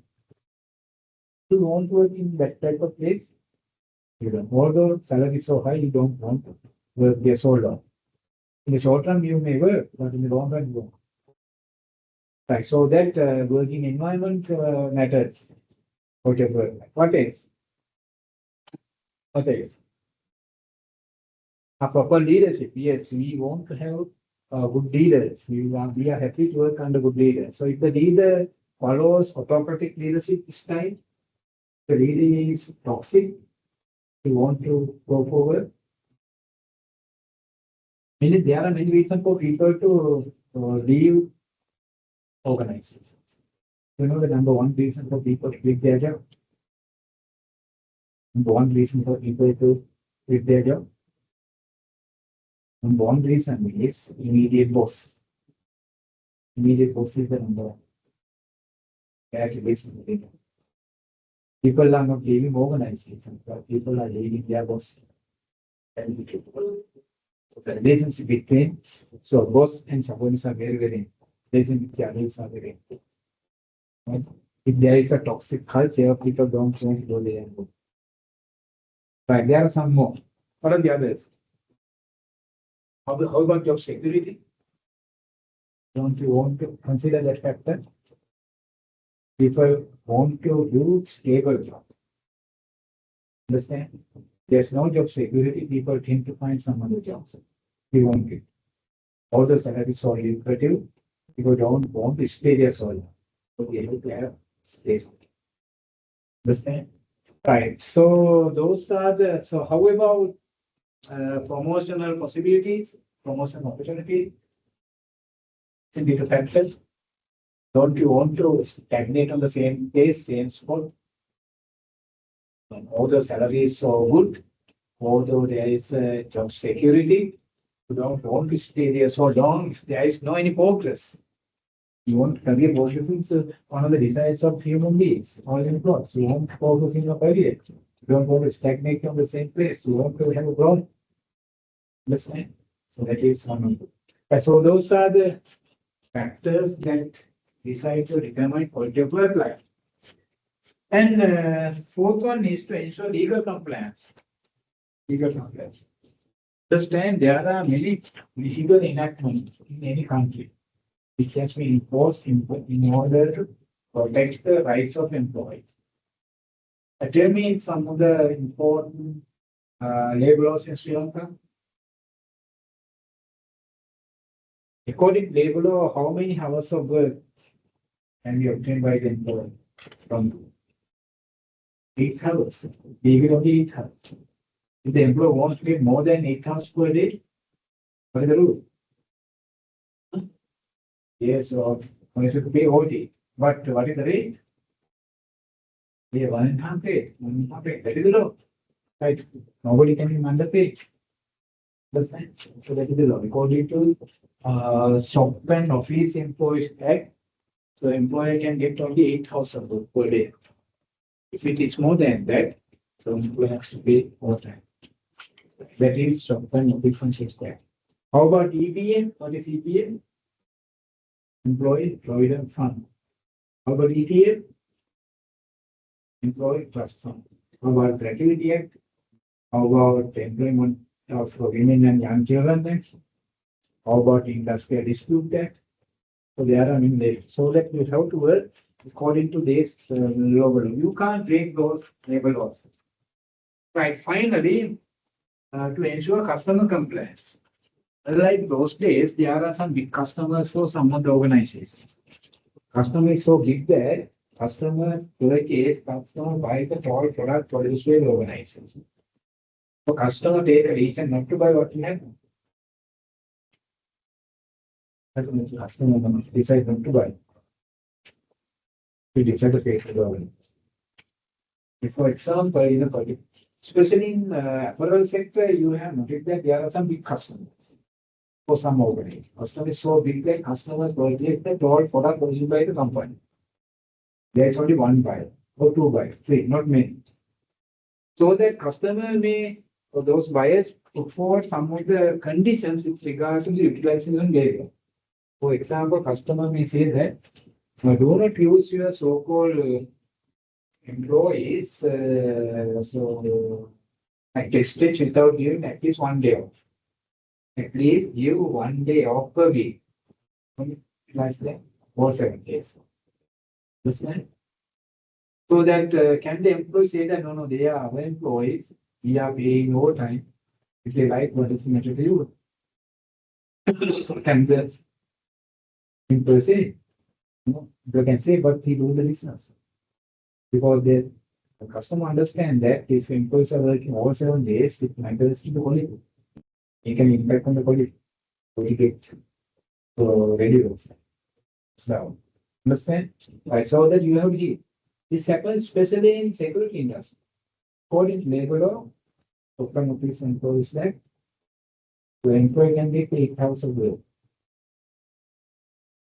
You want to work in that type of place? You don't. Although salary is so high, you don't want to work there so long. In the short run, you may work, but in the long run, you won't. Right. So that working environment matters. Whatever. What else? What else? A proper leadership. Yes, we want to have good leaders. We are happy to work under good leaders. So if the leader follows autocratic leadership style, the leader is toxic, we want to go forward. There are many reasons for people to leave organizations. You know the number one reason for people to quit their job? Number one reason for people to quit their job? Number one reason is immediate boss. Immediate boss is the number one. People are not leaving organizations, but people are leaving their boss. So the relationship between boss and subordinates are very, very important. Relationship with the others are very important. Right? If there is a toxic culture, people don't want to go there. Right, there are some more. What are the others? How about job security? Don't you want to consider that factor? People want to do stable job. Understand? There's no job security. People tend to find some other jobs. We won't get. All the salaries are lucrative. People don't want to stay there so long. So we have to have stay. Understand? Right. So those are the. So how about promotional possibilities, promotion opportunities? Isn't it a factor? Don't you want to stagnate on the same place, same spot? And although salary is so good, although there is job security, you don't want to stay there so long if there is no any progress. You want career progress is one of the desires of human beings, all employees. You want progress in your career. You don't want to stagnate on the same place. You want to have a growth. Understand? So that is one of them. So those are the factors that decide to determine quality of work life. And fourth one is to ensure legal compliance. Legal compliance. Understand there are many legal enactments in any country which has been imposed in order to protect the rights of employees. Tell me some of the important labor laws in Sri Lanka. According to labor law, how many hours of work can be obtained by the employer? From 8 hours. Legally only 8 hours. If the employer wants to get more than 8 hours per day, what is the rule? Yes, or you should pay OT. But what is the rate? Yeah, 1.5 rate. 1.5 rate. That is the law. Right? Nobody can be underpaid. Understand? So that is the law. According to Shop and Office Employees Act, so employer can get only 8 hours of work per day. If it is more than that, so employer has to pay overtime. That is Shop and Office Act. How about EPM? What is EPM? Employee Provident Fund. How about ETF? Employee Trust Fund. How about Gratuity Act? How about Employment of Women and Young Children Act? How about Industrial Dispute Act? So there are many. So that you have to work according to this labor law. You can't break those labor laws. Right. Finally, to ensure customer compliance. Like those days, there are some big customers for some of the organizations. Customer is so big that customer purchase, customer buys the total product produced by the organization. So customer take a reason not to buy what you have. That means customer decide not to buy. We decide to pay for the organization. For example, especially in apparel sector, you have noticed that there are some big customers for some organization. Customer is so big that customers purchase the total product produced by the company. There is only one buyer or two buyers, three, not many. So that customer may, or those buyers, put forward some of the conditions with regard to the utilization area. For example, customer may say that do not use your so-called employees so like tested without giving at least 1 day off. At least give 1 day off per week. Utilize them for 7 days. Understand? So that can the employee say that no, they are our employees, we are paying overtime. If they like, what is the matter to you? Can the employee say? No, they can say, but he do the business. Because the customer understand that if employees are working over 7 days, it matters to the quality. It can impact on the quality. So we get ready with down. Understand? I saw that you have to. This happens especially in security industry. According to labor law, open office employees act, the employee can get 8 hours of work.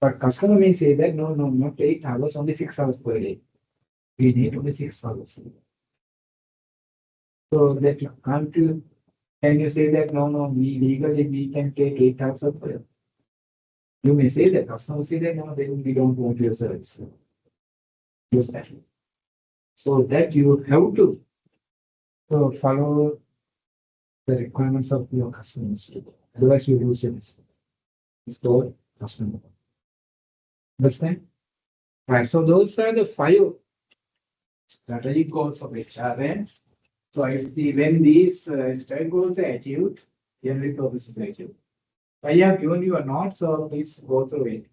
But customer may say that no, not 8 hours, only 6 hours per day. We need only 6 hours. So that you can't do, can you say that no, we legally we can take 8 hours of work? You may say that, customer say that no, then we don't want your service. Use that. So that you have to follow the requirements of your customers. Otherwise, you lose your business. It's called customer. Understand? Right. So those are the 5 strategic goals of HRM. So when these strike goals are achieved, generally purpose is achieved. I have given you a note, so please go through it.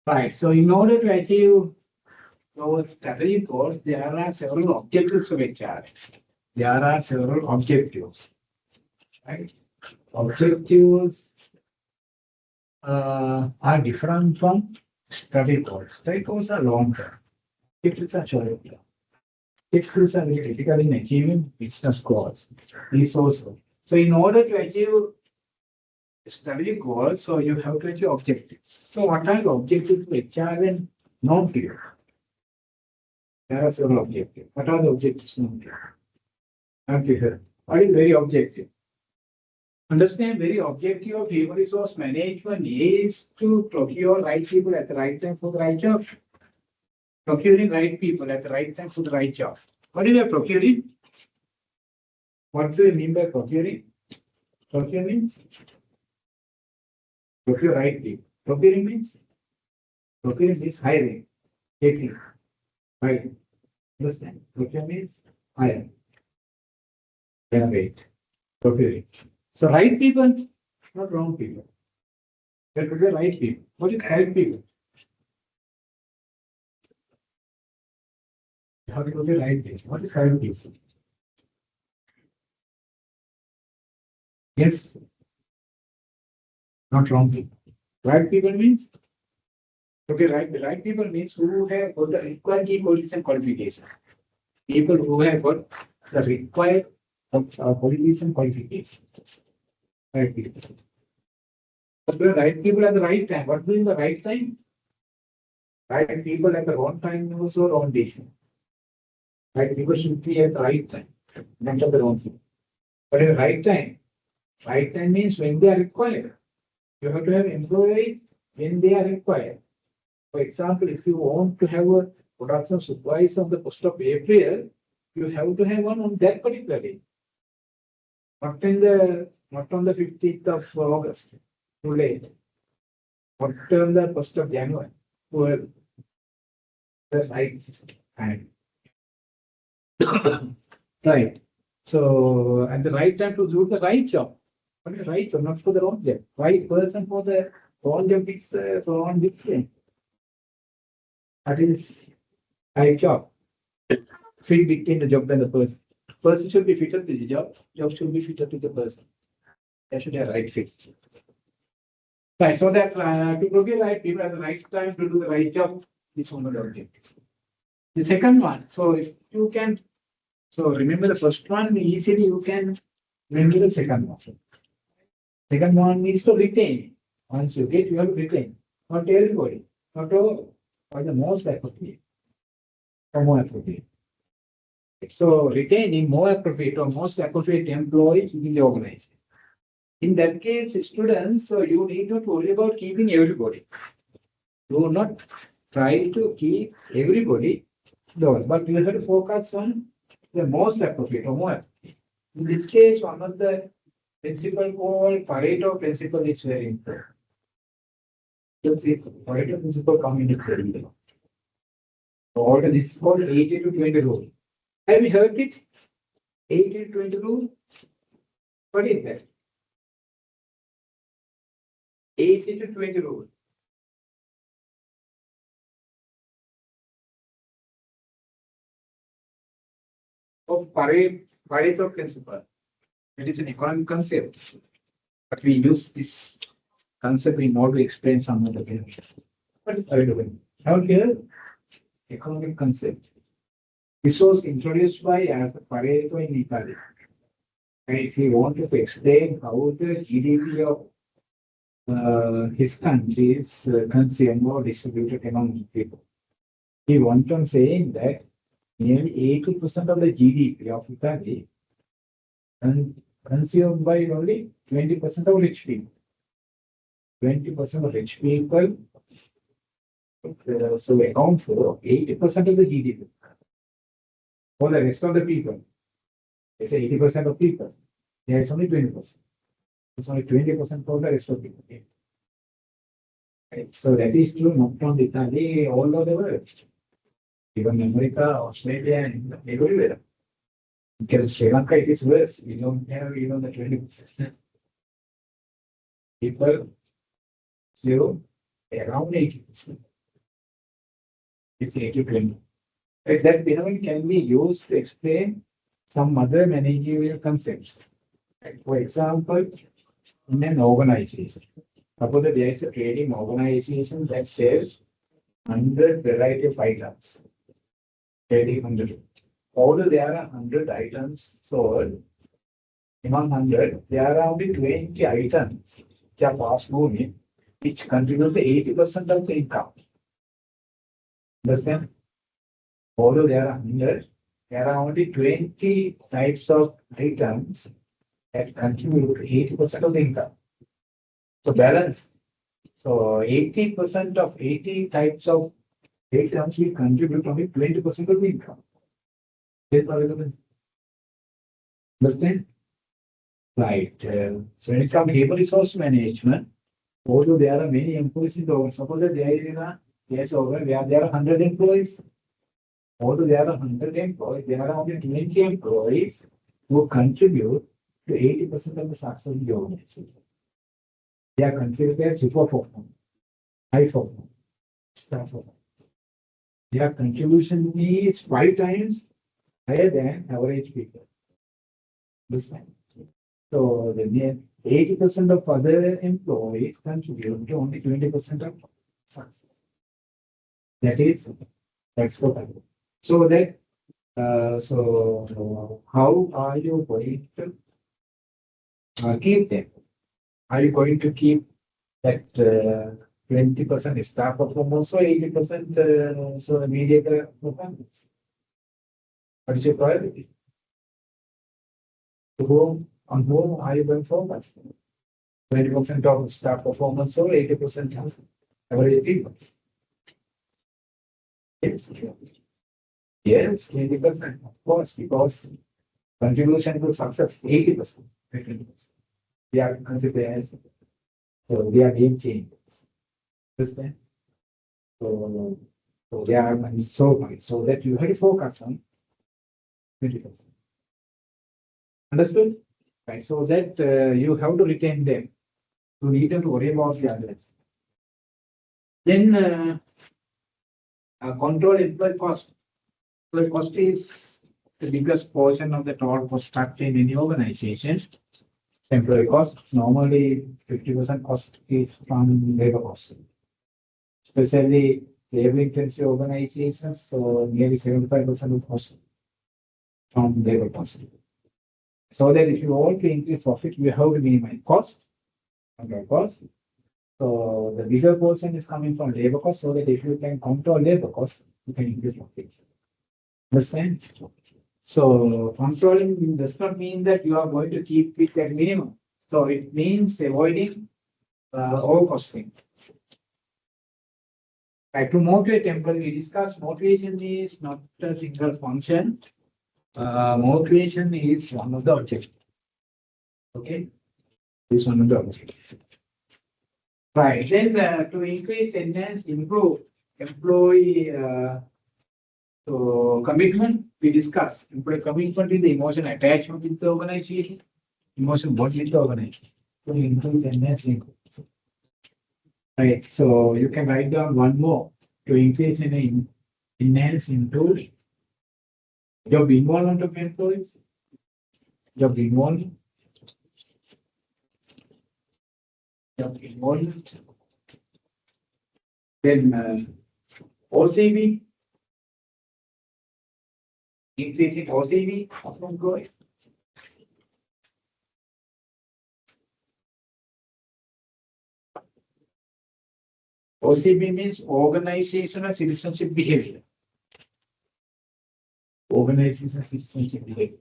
Right. So in order to achieve those strategic goals, there are several objectives of HR. There are several objectives. Right. Objectives are different from strategic goals. Strategic goals are long term. Objectives are short term. Objectives are very critical in achieving business goals. These also. So in order to achieve strategic goals, so you have to achieve objectives. So what are the objectives of HR and non-peer? There are several objectives. What are the objectives non-peer? Non-peer. What is very objective? Understand very objective of human resource management is to procure right people at the right time for the right job. Procuring right people at the right time for the right job. What is procuring? What do you mean by procuring? Procuring means procure right people. Procuring means hiring, taking, right? Understand? Procure means hire, generate, procuring. So right people, not wrong people. There could be right people. What is right people? How to be right people? What is right people? Yes, not wrong people. Right people means right people means who have got the required key qualities and qualifications. People who have got the required qualities and qualifications. Right people. But the right people at the right time. What doing the right time? Right people at the wrong time also wrong decision. Right people should be at the right time, not at the wrong time. But at the right time means when they are required. You have to have employees when they are required. For example, if you want to have a production supervisor on the 1st of April, you have to have one on that particular day. Not on the 15th of August, too late. Not on the 1st of January, well, the right time. Right. So at the right time to do the right job. What is right job, not for the wrong job. Right person for the wrong job is wrong different. That is right job. Fit between the job and the person. Person should be fitted to the job. Job should be fitted to the person. That should have right fit. Right. So that to procure right people at the right time to do the right job is one of the objectives. The second one. So if you can, so remember the first one easily you can remember the second one. Second one is to retain. Once you get, you have to retain. Not everybody. Not all. But the most appropriate. Or more appropriate. So retaining more appropriate or most appropriate employees in the organization. In that case, students, so you need not worry about keeping everybody. Do not try to keep everybody lower, but you have to focus on the most appropriate or more appropriate. In this case, one of the principle called Pareto principle is very important. The Pareto principle comes into play. So this is called 80 to 20 rule. Have you heard it? 80 to 20 rule? What is that? 80 to 20 rule. Of Pareto principle. It is an economic concept, but we use this concept in order to explain some of the things. What is Pareto? Out here, economic concept. This was introduced by Pareto in Italy. And if he wanted to explain how the GDP of his country is consumed or distributed among people, he went on saying that nearly 80% of the GDP of Italy and consumed by only 20% of rich people. 20% of rich people so account for 80% of the GDP. For the rest of the people, they say 80% of people, there is only 20%. It's only 20% for the rest of the people. Right? So that is true not only Italy, all over the world. Even America, Australia, and everywhere. Because Sri Lanka, it is worse. We don't have even the 20%. People still around 80%. It's 80%. Right? That phenomenon can be used to explain some other managerial concepts. Like for example, in an organization, suppose that there is a trading organization that sells 100 variety of items, trading 100. Although there are 100 items sold, among 100, there are only 20 items which are fast moving, which contribute to 80% of the income. Understand? Although there are 100, there are only 20 types of items that contribute to 80% of the income. So balance. So 80% of 80 types of items will contribute only 20% of the income. Understand? Right. So when it comes to human resource management, although there are many employees in the organ, suppose that there is a organ where there are 100 employees. Although there are 100 employees, there are only 20 employees who contribute to 80% of the success of the organization. They are considered as super performers, high performers, star performers. Their contribution is 5 times higher than average people. Understand? So the 80% of other employees contribute to only 20% of success. That's what I do. So that how are you going to keep them? Are you going to keep that 20% staff performance or 80% so mediocre performance? What is your priority? On whom are you going to focus? 20% of staff performance or 80% of average people? Yes, 20%, of course, because contribution to success, 80%. They are considered as, so they are game changers. Understand? So they are so much, so that you have to focus on 20%. Understood? Right, so that you have to retain them. You need them to worry about the others. Then control employee cost. Employee cost is the biggest portion of the total cost structure in any organization. Employee cost, normally 50% cost is from labor cost. Especially labor intensive organizations, so nearly 75% of cost from labor cost. So that if you want to increase profit, you have to minimize cost. Okay, cost. So the bigger portion is coming from labor cost, so that if you can control labor cost, you can increase profits. Understand? So controlling does not mean that you are going to keep it at minimum. So it means avoiding all costing. Right, to motivate employees, we discussed motivation is not a single function. Motivation is one of the objectives. Okay, this one of the objectives. Right, then to increase, enhance, improve employee so commitment, we discuss employee commitment with the emotion attachment with the organization, emotion bond with the organization. To increase, enhance, improve. Right, so you can write down one more to increase and enhance, improve. Job involvement of employees, job involvement, then OCV, increasing OCV of employees. OCB means organizational citizenship behavior. Organizational citizenship behavior.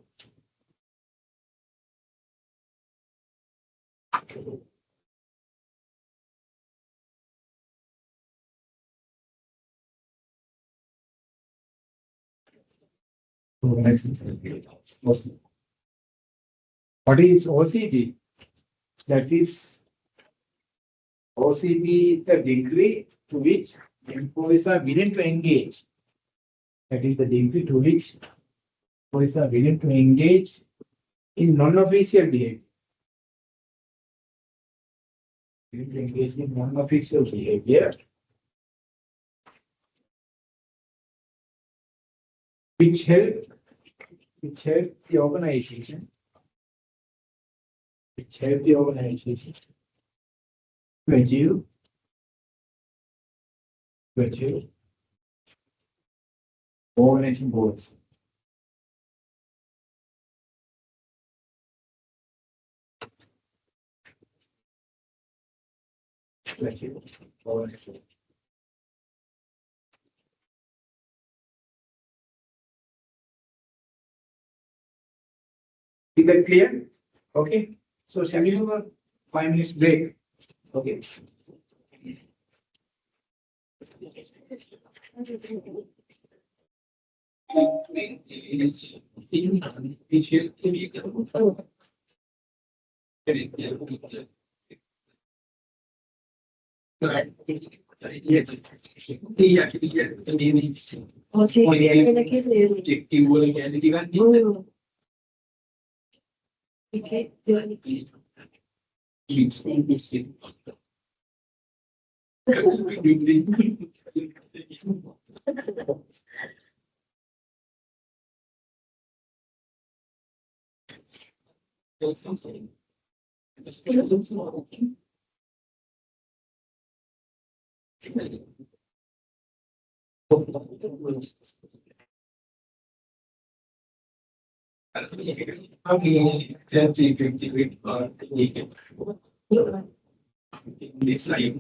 What is OCD? That is OCB is the degree to which employees are willing to engage. That is the degree to which employees are willing to engage in non-official behavior. Willing to engage in non-official behavior, which help the organization, to achieve organization goals. To achieve organization. Is that clear? Okay. So shall we have a 5 minutes break? Okay. This like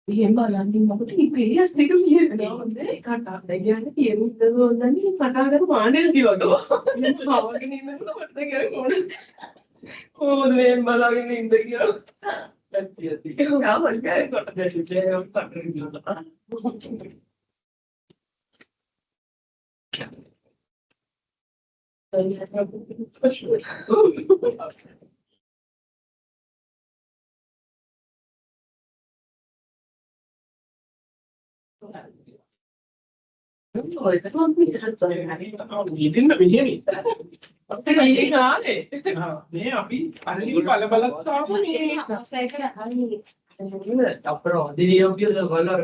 එහෙම බලන්නේ මොකද මේ පිළියස් දෙක මියෙන්නේ හොඳේ කටා දෙගයන් කියන ඉතල හොඳන්නේ කටාගෙන මානෙල්දි වගේ මම කවගෙන ඉන්නකොට මට කියන්නේ කොහොමද මේ බලගෙන ඉඳ කියලා ඇත්තියති යාමල් ගෑ කොට දෙන්නේ ඉතින් මෙහෙම අපේ ගානේ මේ අපි අනිත් බල බලත් තාම මේ අපරෝ දිලියෝ කියලා බලලා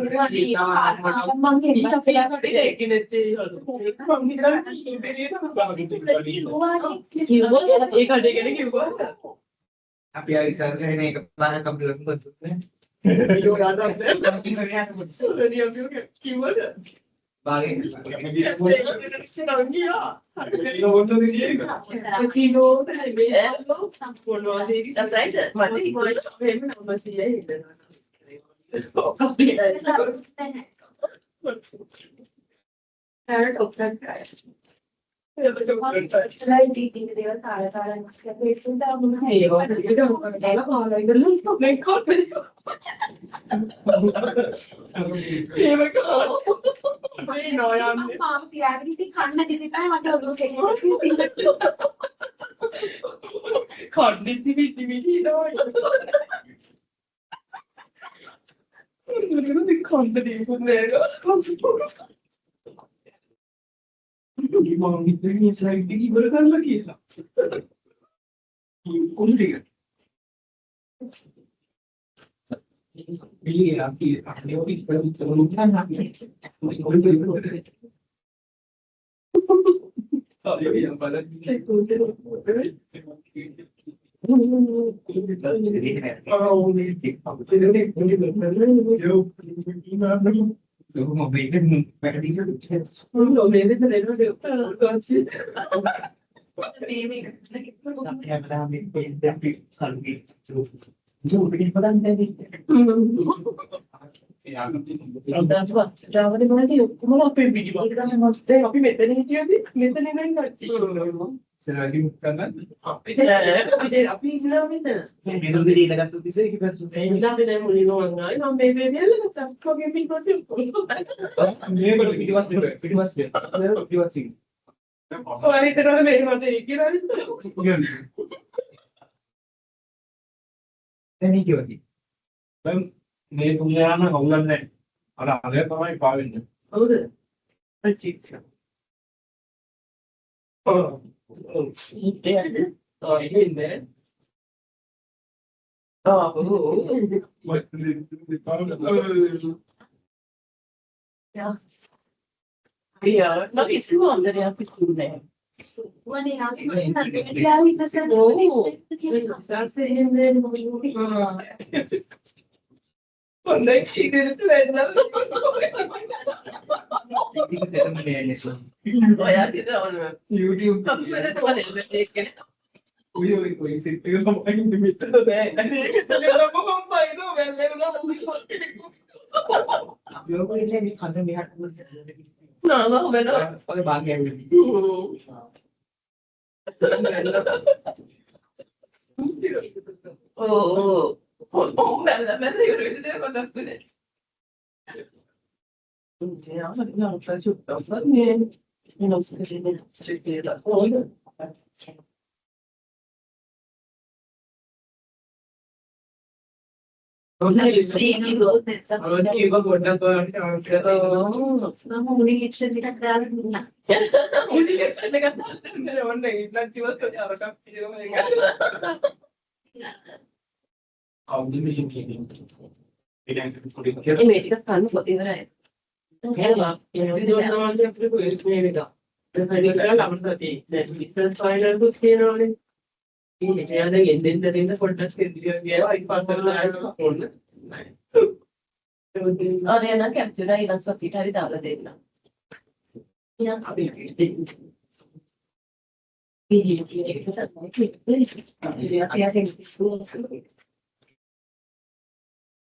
අපි ආ ඉස්සර කරන එක බලන කම්පියුටර් එකක් නේ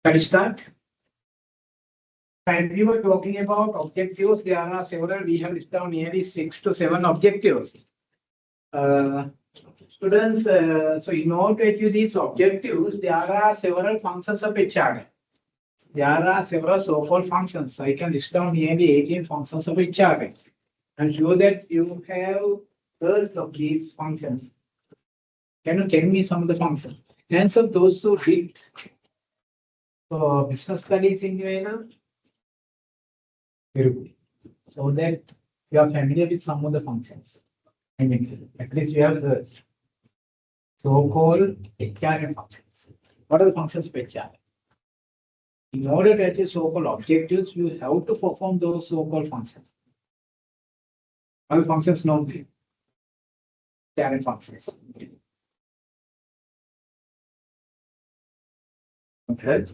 Can we start? And we were talking about objectives. There are several. We have listed down nearly 6 to 7 objectives. Students, so in order to achieve these objectives, there are several functions of HR. There are several so-called functions. I can list down nearly 18 functions of HR. I'm sure that you have heard of these functions. Can you tell me some of the functions? And so those who did business studies in Vienna, very good. So that you are familiar with some of the functions. I mean, at least you have the so-called HR functions. What are the functions of HR? In order to achieve so-called objectives, you have to perform those so-called functions. What are the functions known? HR functions. Okay.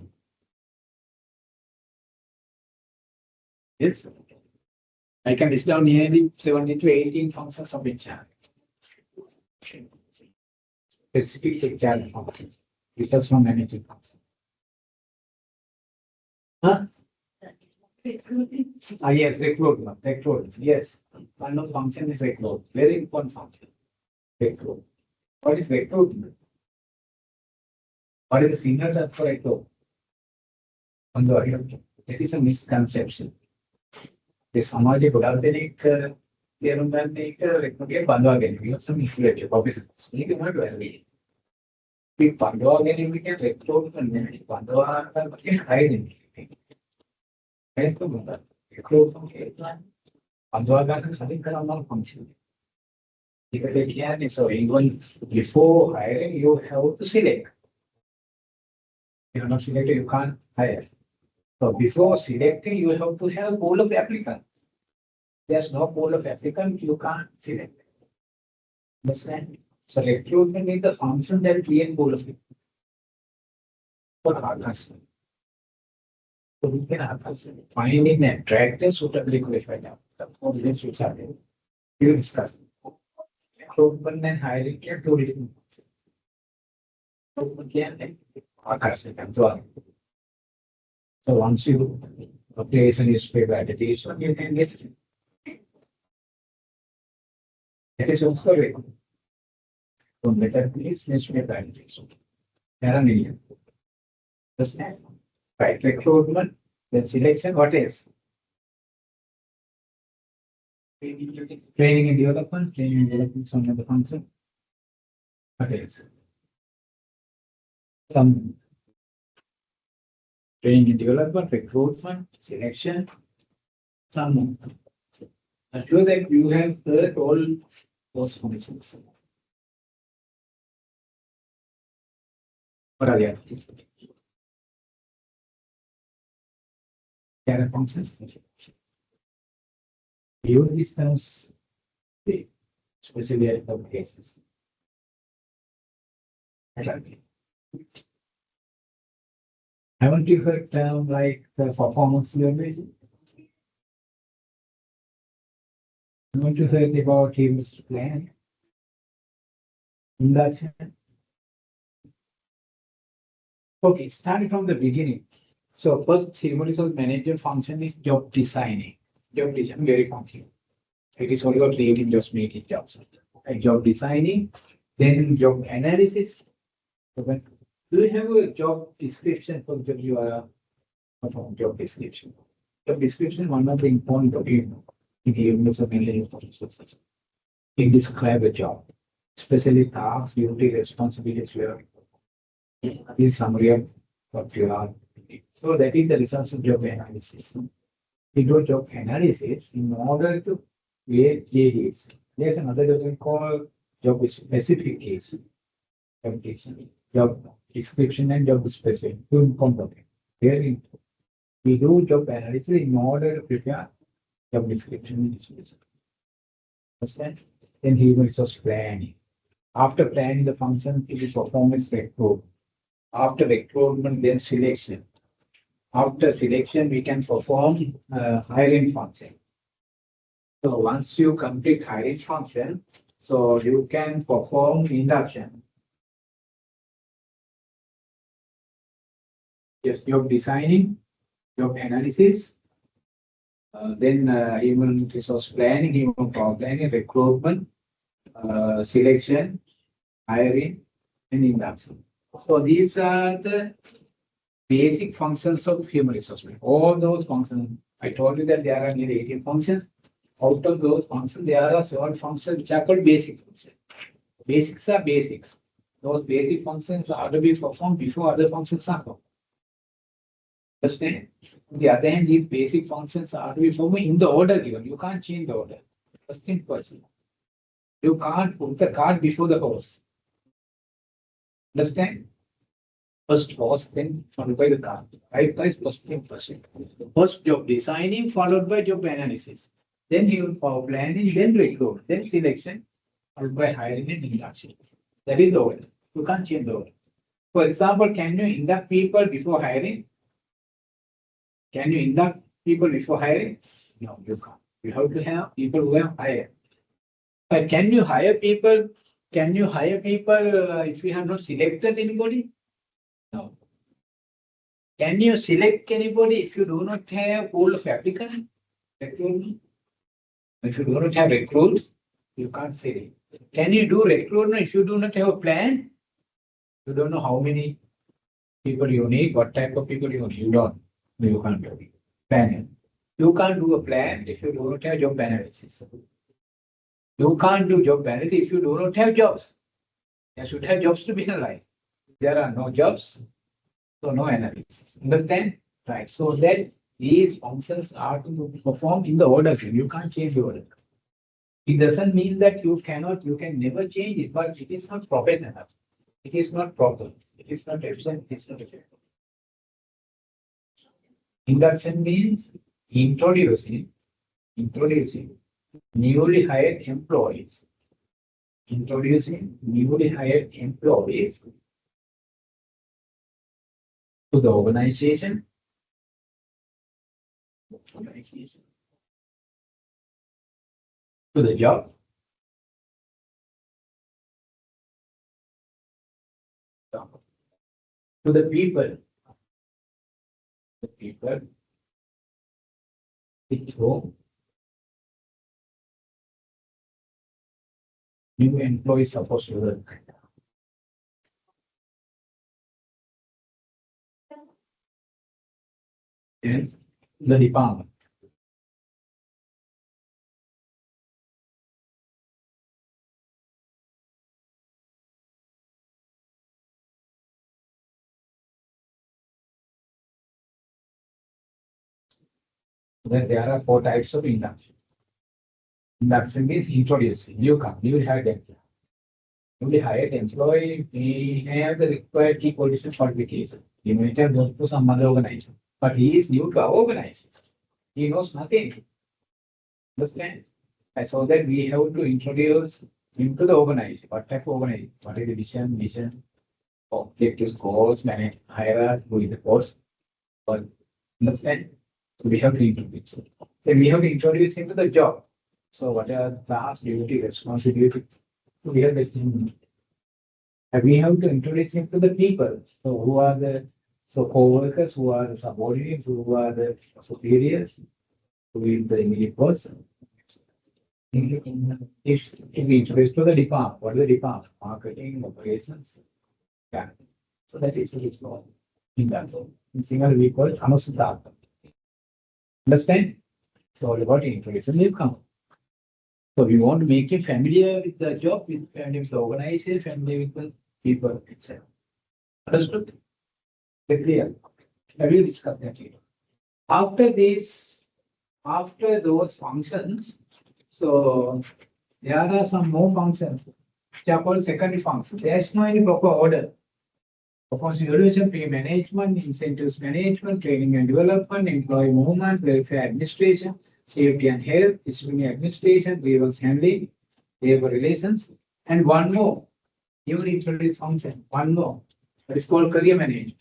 Yes. I can list down nearly 17 to 18 functions of HR. Specific HR functions. Because from managing functions. Huh? Yes, recruitment. Recruitment. Yes. One of function is recruitment. Very important function. Recruitment. What is recruitment? What is the signal that for recruitment? That is a misconception. The සමාජයේ ගොඩක් දෙනෙක් තේරුම් ගන්න එක රෙකෝඩිය බඳවා ගැනීම some issue obviously මේක මොකද වෙන්නේ මේ බඳවා ගැනීම කියන්නේ රෙකෝඩ් නෙමෙයි බඳවා ගන්න කියන්නේ හයිඩින් ඒක මොකද රෙකෝඩ් කියන්නේ බඳවා ගන්න සමින් කරනවා ෆන්ක්ෂන් ඒකට කියන්නේ so even before hiring you have to select you are not selected you can't hire. So before selecting, you have to have pool of applicants. There's no pool of applicants, you can't select. Understand? So recruitment is the function that creates pool of people. For our customer. So we can finding an attractive, suitably qualified applicant. For this, which are there. We will discuss. Recruitment and hiring are two different functions. Our customer. So once you place a newspaper advertisement, you can get it. That is also very good. So better place newspaper advertisement. There are many. Right, recruitment, then selection, what is? Training and development. Training and development is one of the function. What else? Some training and development, recruitment, selection, some. I'm sure that you have heard all those functions. What are the other? There are functions. Use these terms, especially at some cases. Haven't you heard term like performance evaluation? Haven't you heard about team's plan? Induction? Okay, starting from the beginning. So first human resource manager function is job designing. Job design very functional. It is all about creating jobs, making jobs. Okay, job designing, then job analysis. So when do you have a job description for the you are job description? Job description, one of the important documents in the units of success. It describes a job, especially tasks, duty, responsibilities. This summary of what you are. So that is the results of job analysis. We do job analysis in order to create JDs. There's another document called job specification. Job description and job specification. Two important. Here we do job analysis in order to prepare job description and specification. Understand? Then human resource planning. After planning the function, it is performance recruitment. After recruitment, then selection. After selection, we can perform hiring function. So once you complete hiring function, so you can perform induction. Yes, job designing, job analysis, then human resource planning, human power planning, recruitment, selection, hiring, and induction. So these are the basic functions of human resource planning. All those functions, I told you that there are nearly 18 functions. Out of those functions, there are 7 functions which are called basic functions. Basics are basics. Those basic functions are to be performed before other functions are performed. Understand? On the other hand, these basic functions are to be performed in the order given. You can't change the order. First thing first. You can't put the cart before the horse. Understand? First horse, then followed by the cart. Right guys, first thing first. First job designing, followed by job analysis. Then human power planning, then recruit, then selection, followed by hiring and induction. That is the order. You can't change the order. For example, can you induct people before hiring? Can you induct people before hiring? No, you can't. You have to have people who are hired. But can you hire people? Can you hire people if you have not selected anybody? No. Can you select anybody if you do not have pool of applicants? Recruitment? If you do not have recruits, you can't select. Can you do recruitment if you do not have a plan? You don't know how many people you need, what type of people you need. You don't. You can't do it. Plan. You can't do a plan if you do not have job analysis. You can't do job analysis if you do not have jobs. You should have jobs to be analyzed. There are no jobs, so no analysis. Understand? Right. So that these functions are to perform in the order. You can't change the order. It doesn't mean that you cannot, you can never change it, but it is not professional. It is not proper. It is not efficient. It is not effective. Induction means introducing newly hired employees. Introducing newly hired employees to the organization. To the job. To the people. The people with whom new employees supposed to work. Then the department. Then there are four types of induction. Induction means introducing. You come, you will hire them. You will hire the employee, we have the required key position qualification. He might have gone to some other organization, but he is new to our organization. He knows nothing. Understand? And so that we have to introduce him to the organization. What type of organization? What is the vision, objectives, goals, manage, hierarchy, who is the post? But understand? So we have to introduce him. Then we have to introduce him to the job. So what are the tasks, duty, responsibility? So we have to and we have to introduce him to the people. So who are the co-workers, who are the subordinates, who are the superiors, who is the immediate person. Is to be introduced to the department. What is the department? Marketing, operations. Yeah. So that is it's all in that. In single we call it Amasudata. Understand? So all about introduction will come. So we want to make him familiar with the job, familiar with the organization, familiar with the people itself. Understood? Clear. I will discuss that later. After this, after those functions, so there are some more functions which are called secondary functions. There is no any proper order. Performance evaluation, pay management, incentives management, training and development, employee movement, welfare administration, safety and health, disciplinary administration, grievance handling, labor relations, and one more. New introduced function, one more. That is called career management.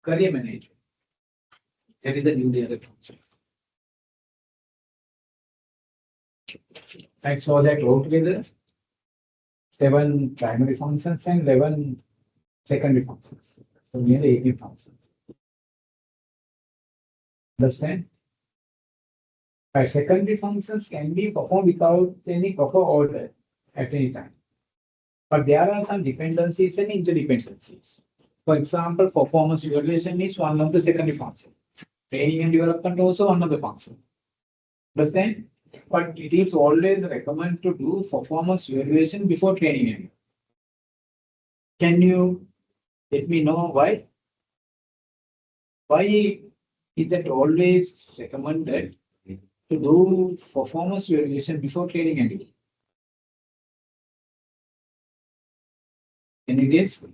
Career management. That is the newly added function. Right, so that altogether 7 primary functions and 11 secondary functions. So nearly 18 functions. Understand? Right, secondary functions can be performed without any proper order at any time. But there are some dependencies and interdependencies. For example, performance evaluation is one of the secondary functions. Training and development also one of the functions. Understand? But it is always recommended to do performance evaluation before training. Can you let me know why? Why is that always recommended to do performance evaluation before training and any guess?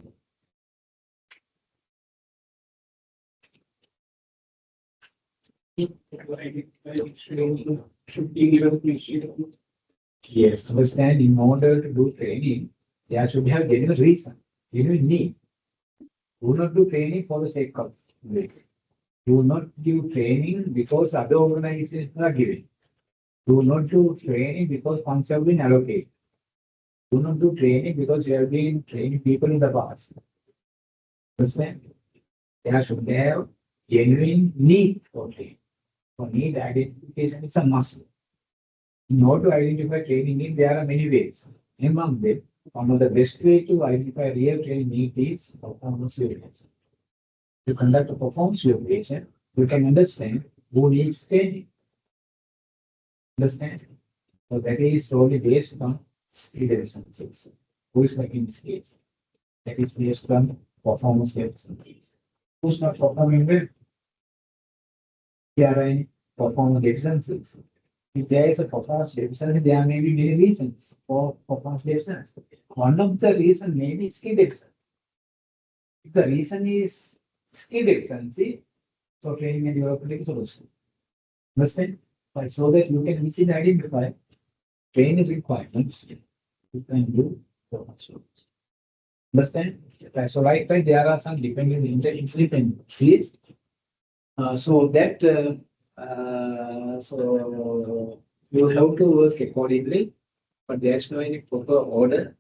Should be given to Yes, understand, in order to do training, there should have genuine reason, genuine need. Do not do training for the sake of it. Do not give training because other organizations are giving. Do not do training because funds have been allocated. Do not do training because you have been training people in the past. Understand? There should have genuine need for training. For need identification is a must. In order to identify training need, there are many ways. Among them, one of the best way to identify real training need is performance evaluation. To conduct a performance evaluation, you can understand who needs training. Understand? So that is solely based on skill deficiencies. Who is making skills? That is based on performance deficiencies. Who's not performing well? There are any performance deficiencies. If there is a performance deficiency, there may be many reasons for performance deficiency. One of the reasons may be skill deficiency. If the reason is skill deficiency, so training and development is a solution. Understand? Right, so that you can easily identify training requirements, you can do performance reviews. Understand? Right, so right, there are some dependent interdependencies. So that so you have to work accordingly, but there's no any proper order.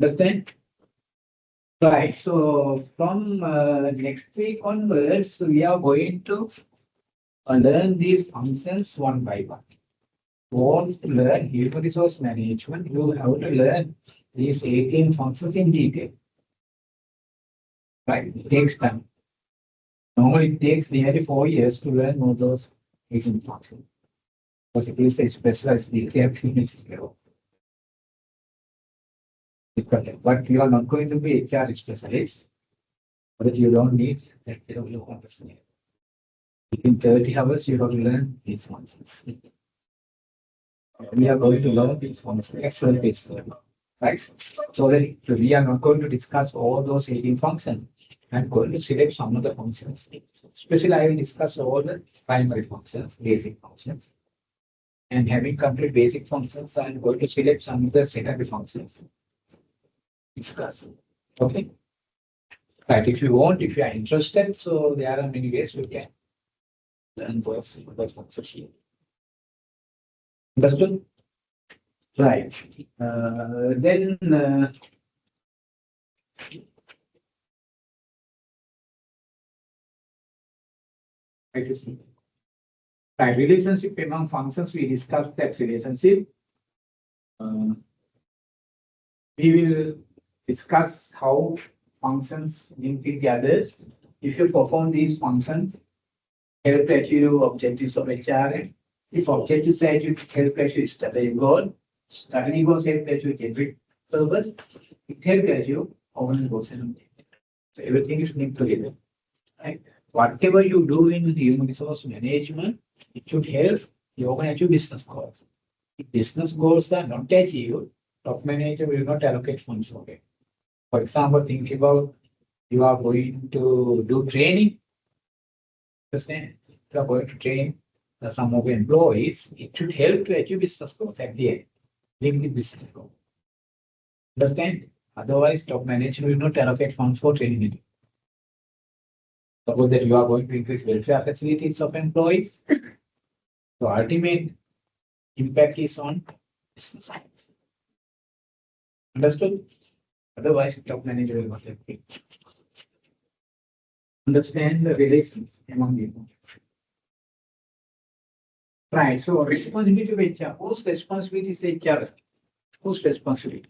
Understand? Right. So from next week onwards, we are going to learn these functions one by one. Want to learn human resource management, you have to learn these 18 functions in detail. Right? It takes time. Normally, it takes nearly 4 years to learn all those 18 functions. Because it is a specialized detail level. But you are not going to be HR specialist, but you don't need that level of understanding. Within 30 hours, you have to learn these functions. We are going to learn these functions Excel based, right? So that we are not going to discuss all those 18 functions. I'm going to select some of the functions. Especially, I will discuss all the primary functions, basic functions. And having complete basic functions, I'm going to select some of the secondary functions. Discuss. Okay. Right. If you want, if you are interested, so there are many ways you can learn those functions here. Understood? Right. Then right, relationship among functions, we discussed that relationship. We will discuss how functions link with the others. If you perform these functions, help to achieve objectives of HRM. If objectives help to achieve study goal, study goals help to achieve generic purpose, it help to achieve overall goals and objectives. So everything is linked together. Right? Whatever you do in human resource management, it should help the organization business goals. If business goals are not achieved, top manager will not allocate funds for it. For example, think about you are going to do training. Understand? You are going to train some of the employees. It should help to achieve business goals at the end. Link with business goals. Understand? Otherwise, top manager will not allocate funds for training. Suppose that you are going to increase welfare facilities of employees. So ultimate impact is on business goals. Understood? Otherwise, top manager will not allocate. Understand the relations among people. Right. So responsibility of HR. Whose responsibility is HR? Whose responsibility?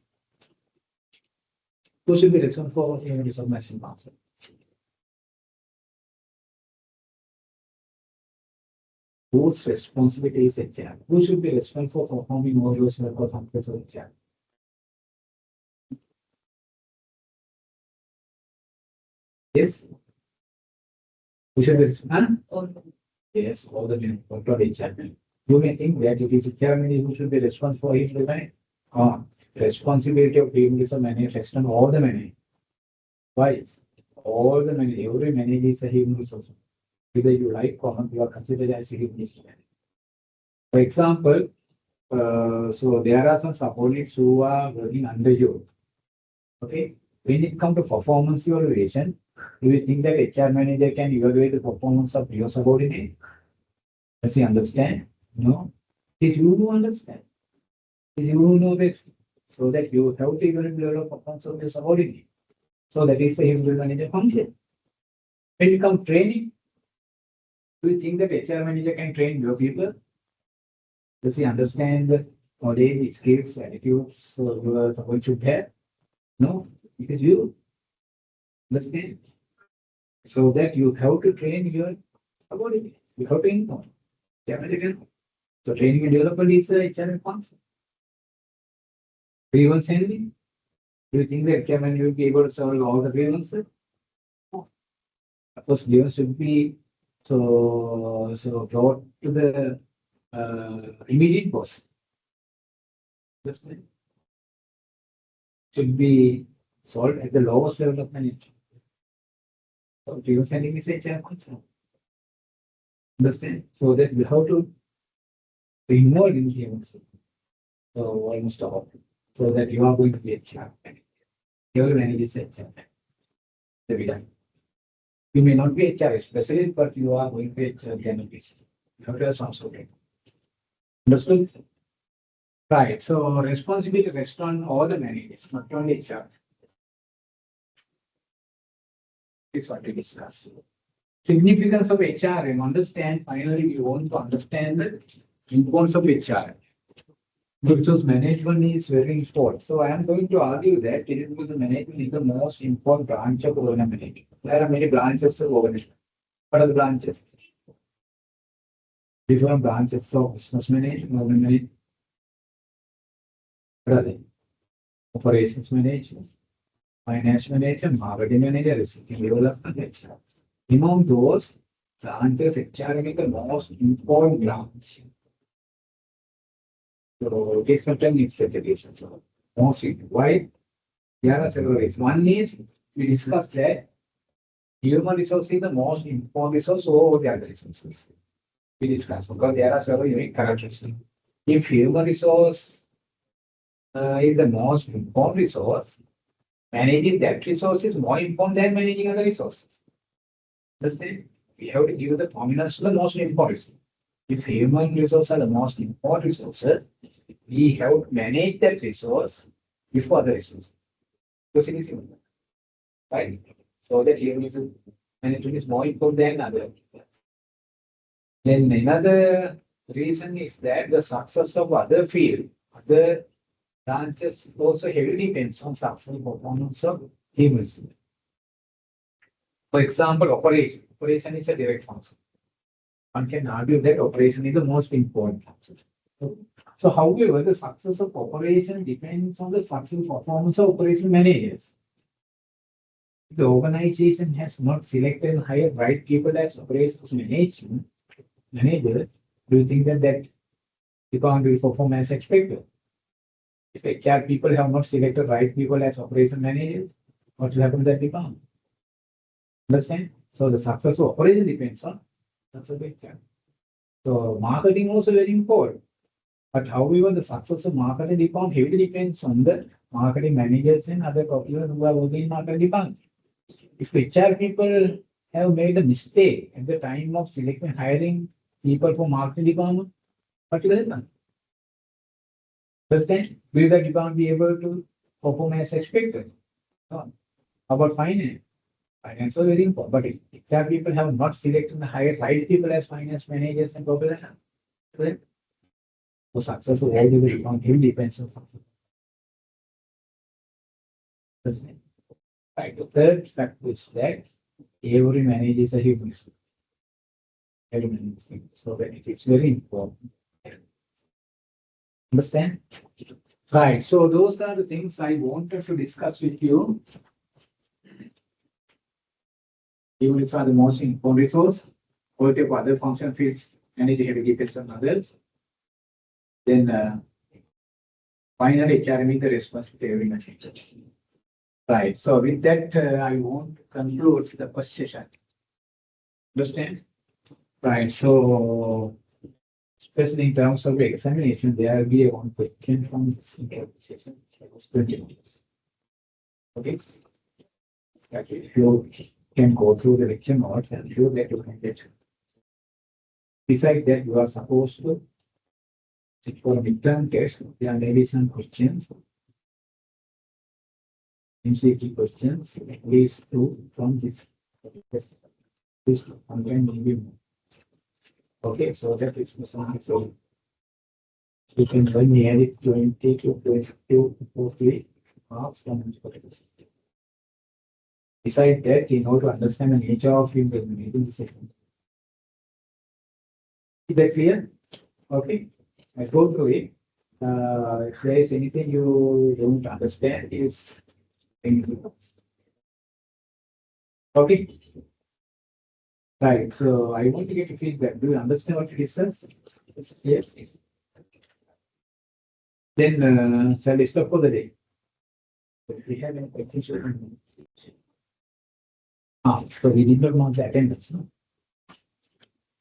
Who should be responsible for human resource management? Whose responsibility is HR? Who should be responsible for performing all those record functions of HR? Yes. Who should be responsible? Yes, all the men for HR. You may think that it is chairman who should be responsible for his domain. Responsibility of human resource management rests on all the managers. Why? All the managers, every manager is a human resource. Whether you like or not, you are considered as a human resource manager. For example, So there are some subordinates who are working under you. Okay. When it comes to performance evaluation, do you think that HR manager can evaluate the performance of your subordinate? Does he understand? No. If you do understand, if you know this, so that you have to evaluate the performance of your subordinate. So that is the human manager function. When it comes training, do you think that HR manager can train your people? Does he understand the knowledge, skills, attitudes so you are supposed to have? No, because you understand. So that you have to train your subordinates. You have to inform. So training and development is a HR function. Grievance handling. Do you think the HR manager will be able to solve all the grievances? No. Of course, grievance should be brought to the immediate boss. Understand? Should be solved at the lowest level of management. So grievance handling is a HR function. Understand? So that we have to involve in grievance. So almost all. So that you are going to be a champion. You will manage HR. You may not be a HR specialist, but you are going to be a generalist. You have to have some sort of. Understood? Right. So responsibility rests on all the managers, not only HR. This is what we discuss. Significance of HRM. Understand. Finally, we want to understand the importance of HR. Resource management is very important. So I am going to argue that resource management is the most important branch of organization. There are many branches of organization. What are the branches? Different branches of business management, organization. What are they? Operations management, finance management, marketing manager, risk development, etc. Among those branches, HR is the most important branch. So this sometimes needs education. So mostly why? There are several ways. One is we discussed that human resource is the most important resource over the other resources. We discussed because there are several unique characteristics. If human resource is the most important resource, managing that resource is more important than managing other resources. Understand? We have to give the prominence to the most important resource. If human resources are the most important resources, we have to manage that resource before other resources. Because it is simple. Right? So that human resource management is more important than other. Then another reason is that the success of other field, other branches also heavily depends on success and performance of human resource. For example, operation. Operation is a direct function. One can argue that operation is the most important function. So, however, the success of operation depends on the success performance of operation managers. If the organization has not selected and hired right people as operations managers, do you think that department will perform as expected? If HR people have not selected right people as operation managers, what will happen to that department? Understand? So the success of operation depends on success of HR. So marketing also very important. But however, the success of marketing department heavily depends on the marketing managers and other people who are working in marketing department. If HR people have made a mistake at the time of selecting hiring people for marketing department, what will happen? Understand? Will the department be able to perform as expected? No. How about finance? Finance is very important. But if HR people have not selected and hired right people as finance managers and people, then the success of all the department heavily depends on something. Understand? Right. The third fact is that every manager is a human. Every manager. So that it is very important. Understand? Right. So those are the things I wanted to discuss with you. Humans are the most important resource. Quality of other function fields manager heavily depends on others. Then finally, HRM is the responsibility of every manager. Right. So with that, I want to conclude the first session. Understand? Right. So especially in terms of examination, there will be a one question from this interpretation. That was 20 minutes. Okay. Okay. If you can go through the lecture notes, I'm sure that you can get. Besides that, you are supposed to, for midterm test, there may be some questions. MCQ questions, at least two from this. This one can maybe more. Okay, so that is the sum. So you can run nearly 20 to 22 to marks from each particular. Besides that, in order to understand the nature of your meeting session. Is that clear? Okay, I go through it. If there is anything you don't understand, is anything else. Okay. Right, so I want to get your feedback. Do you understand what we discussed? Yes. Then shall we stop for the day? If we have any questions, so we did not want the attendance, no?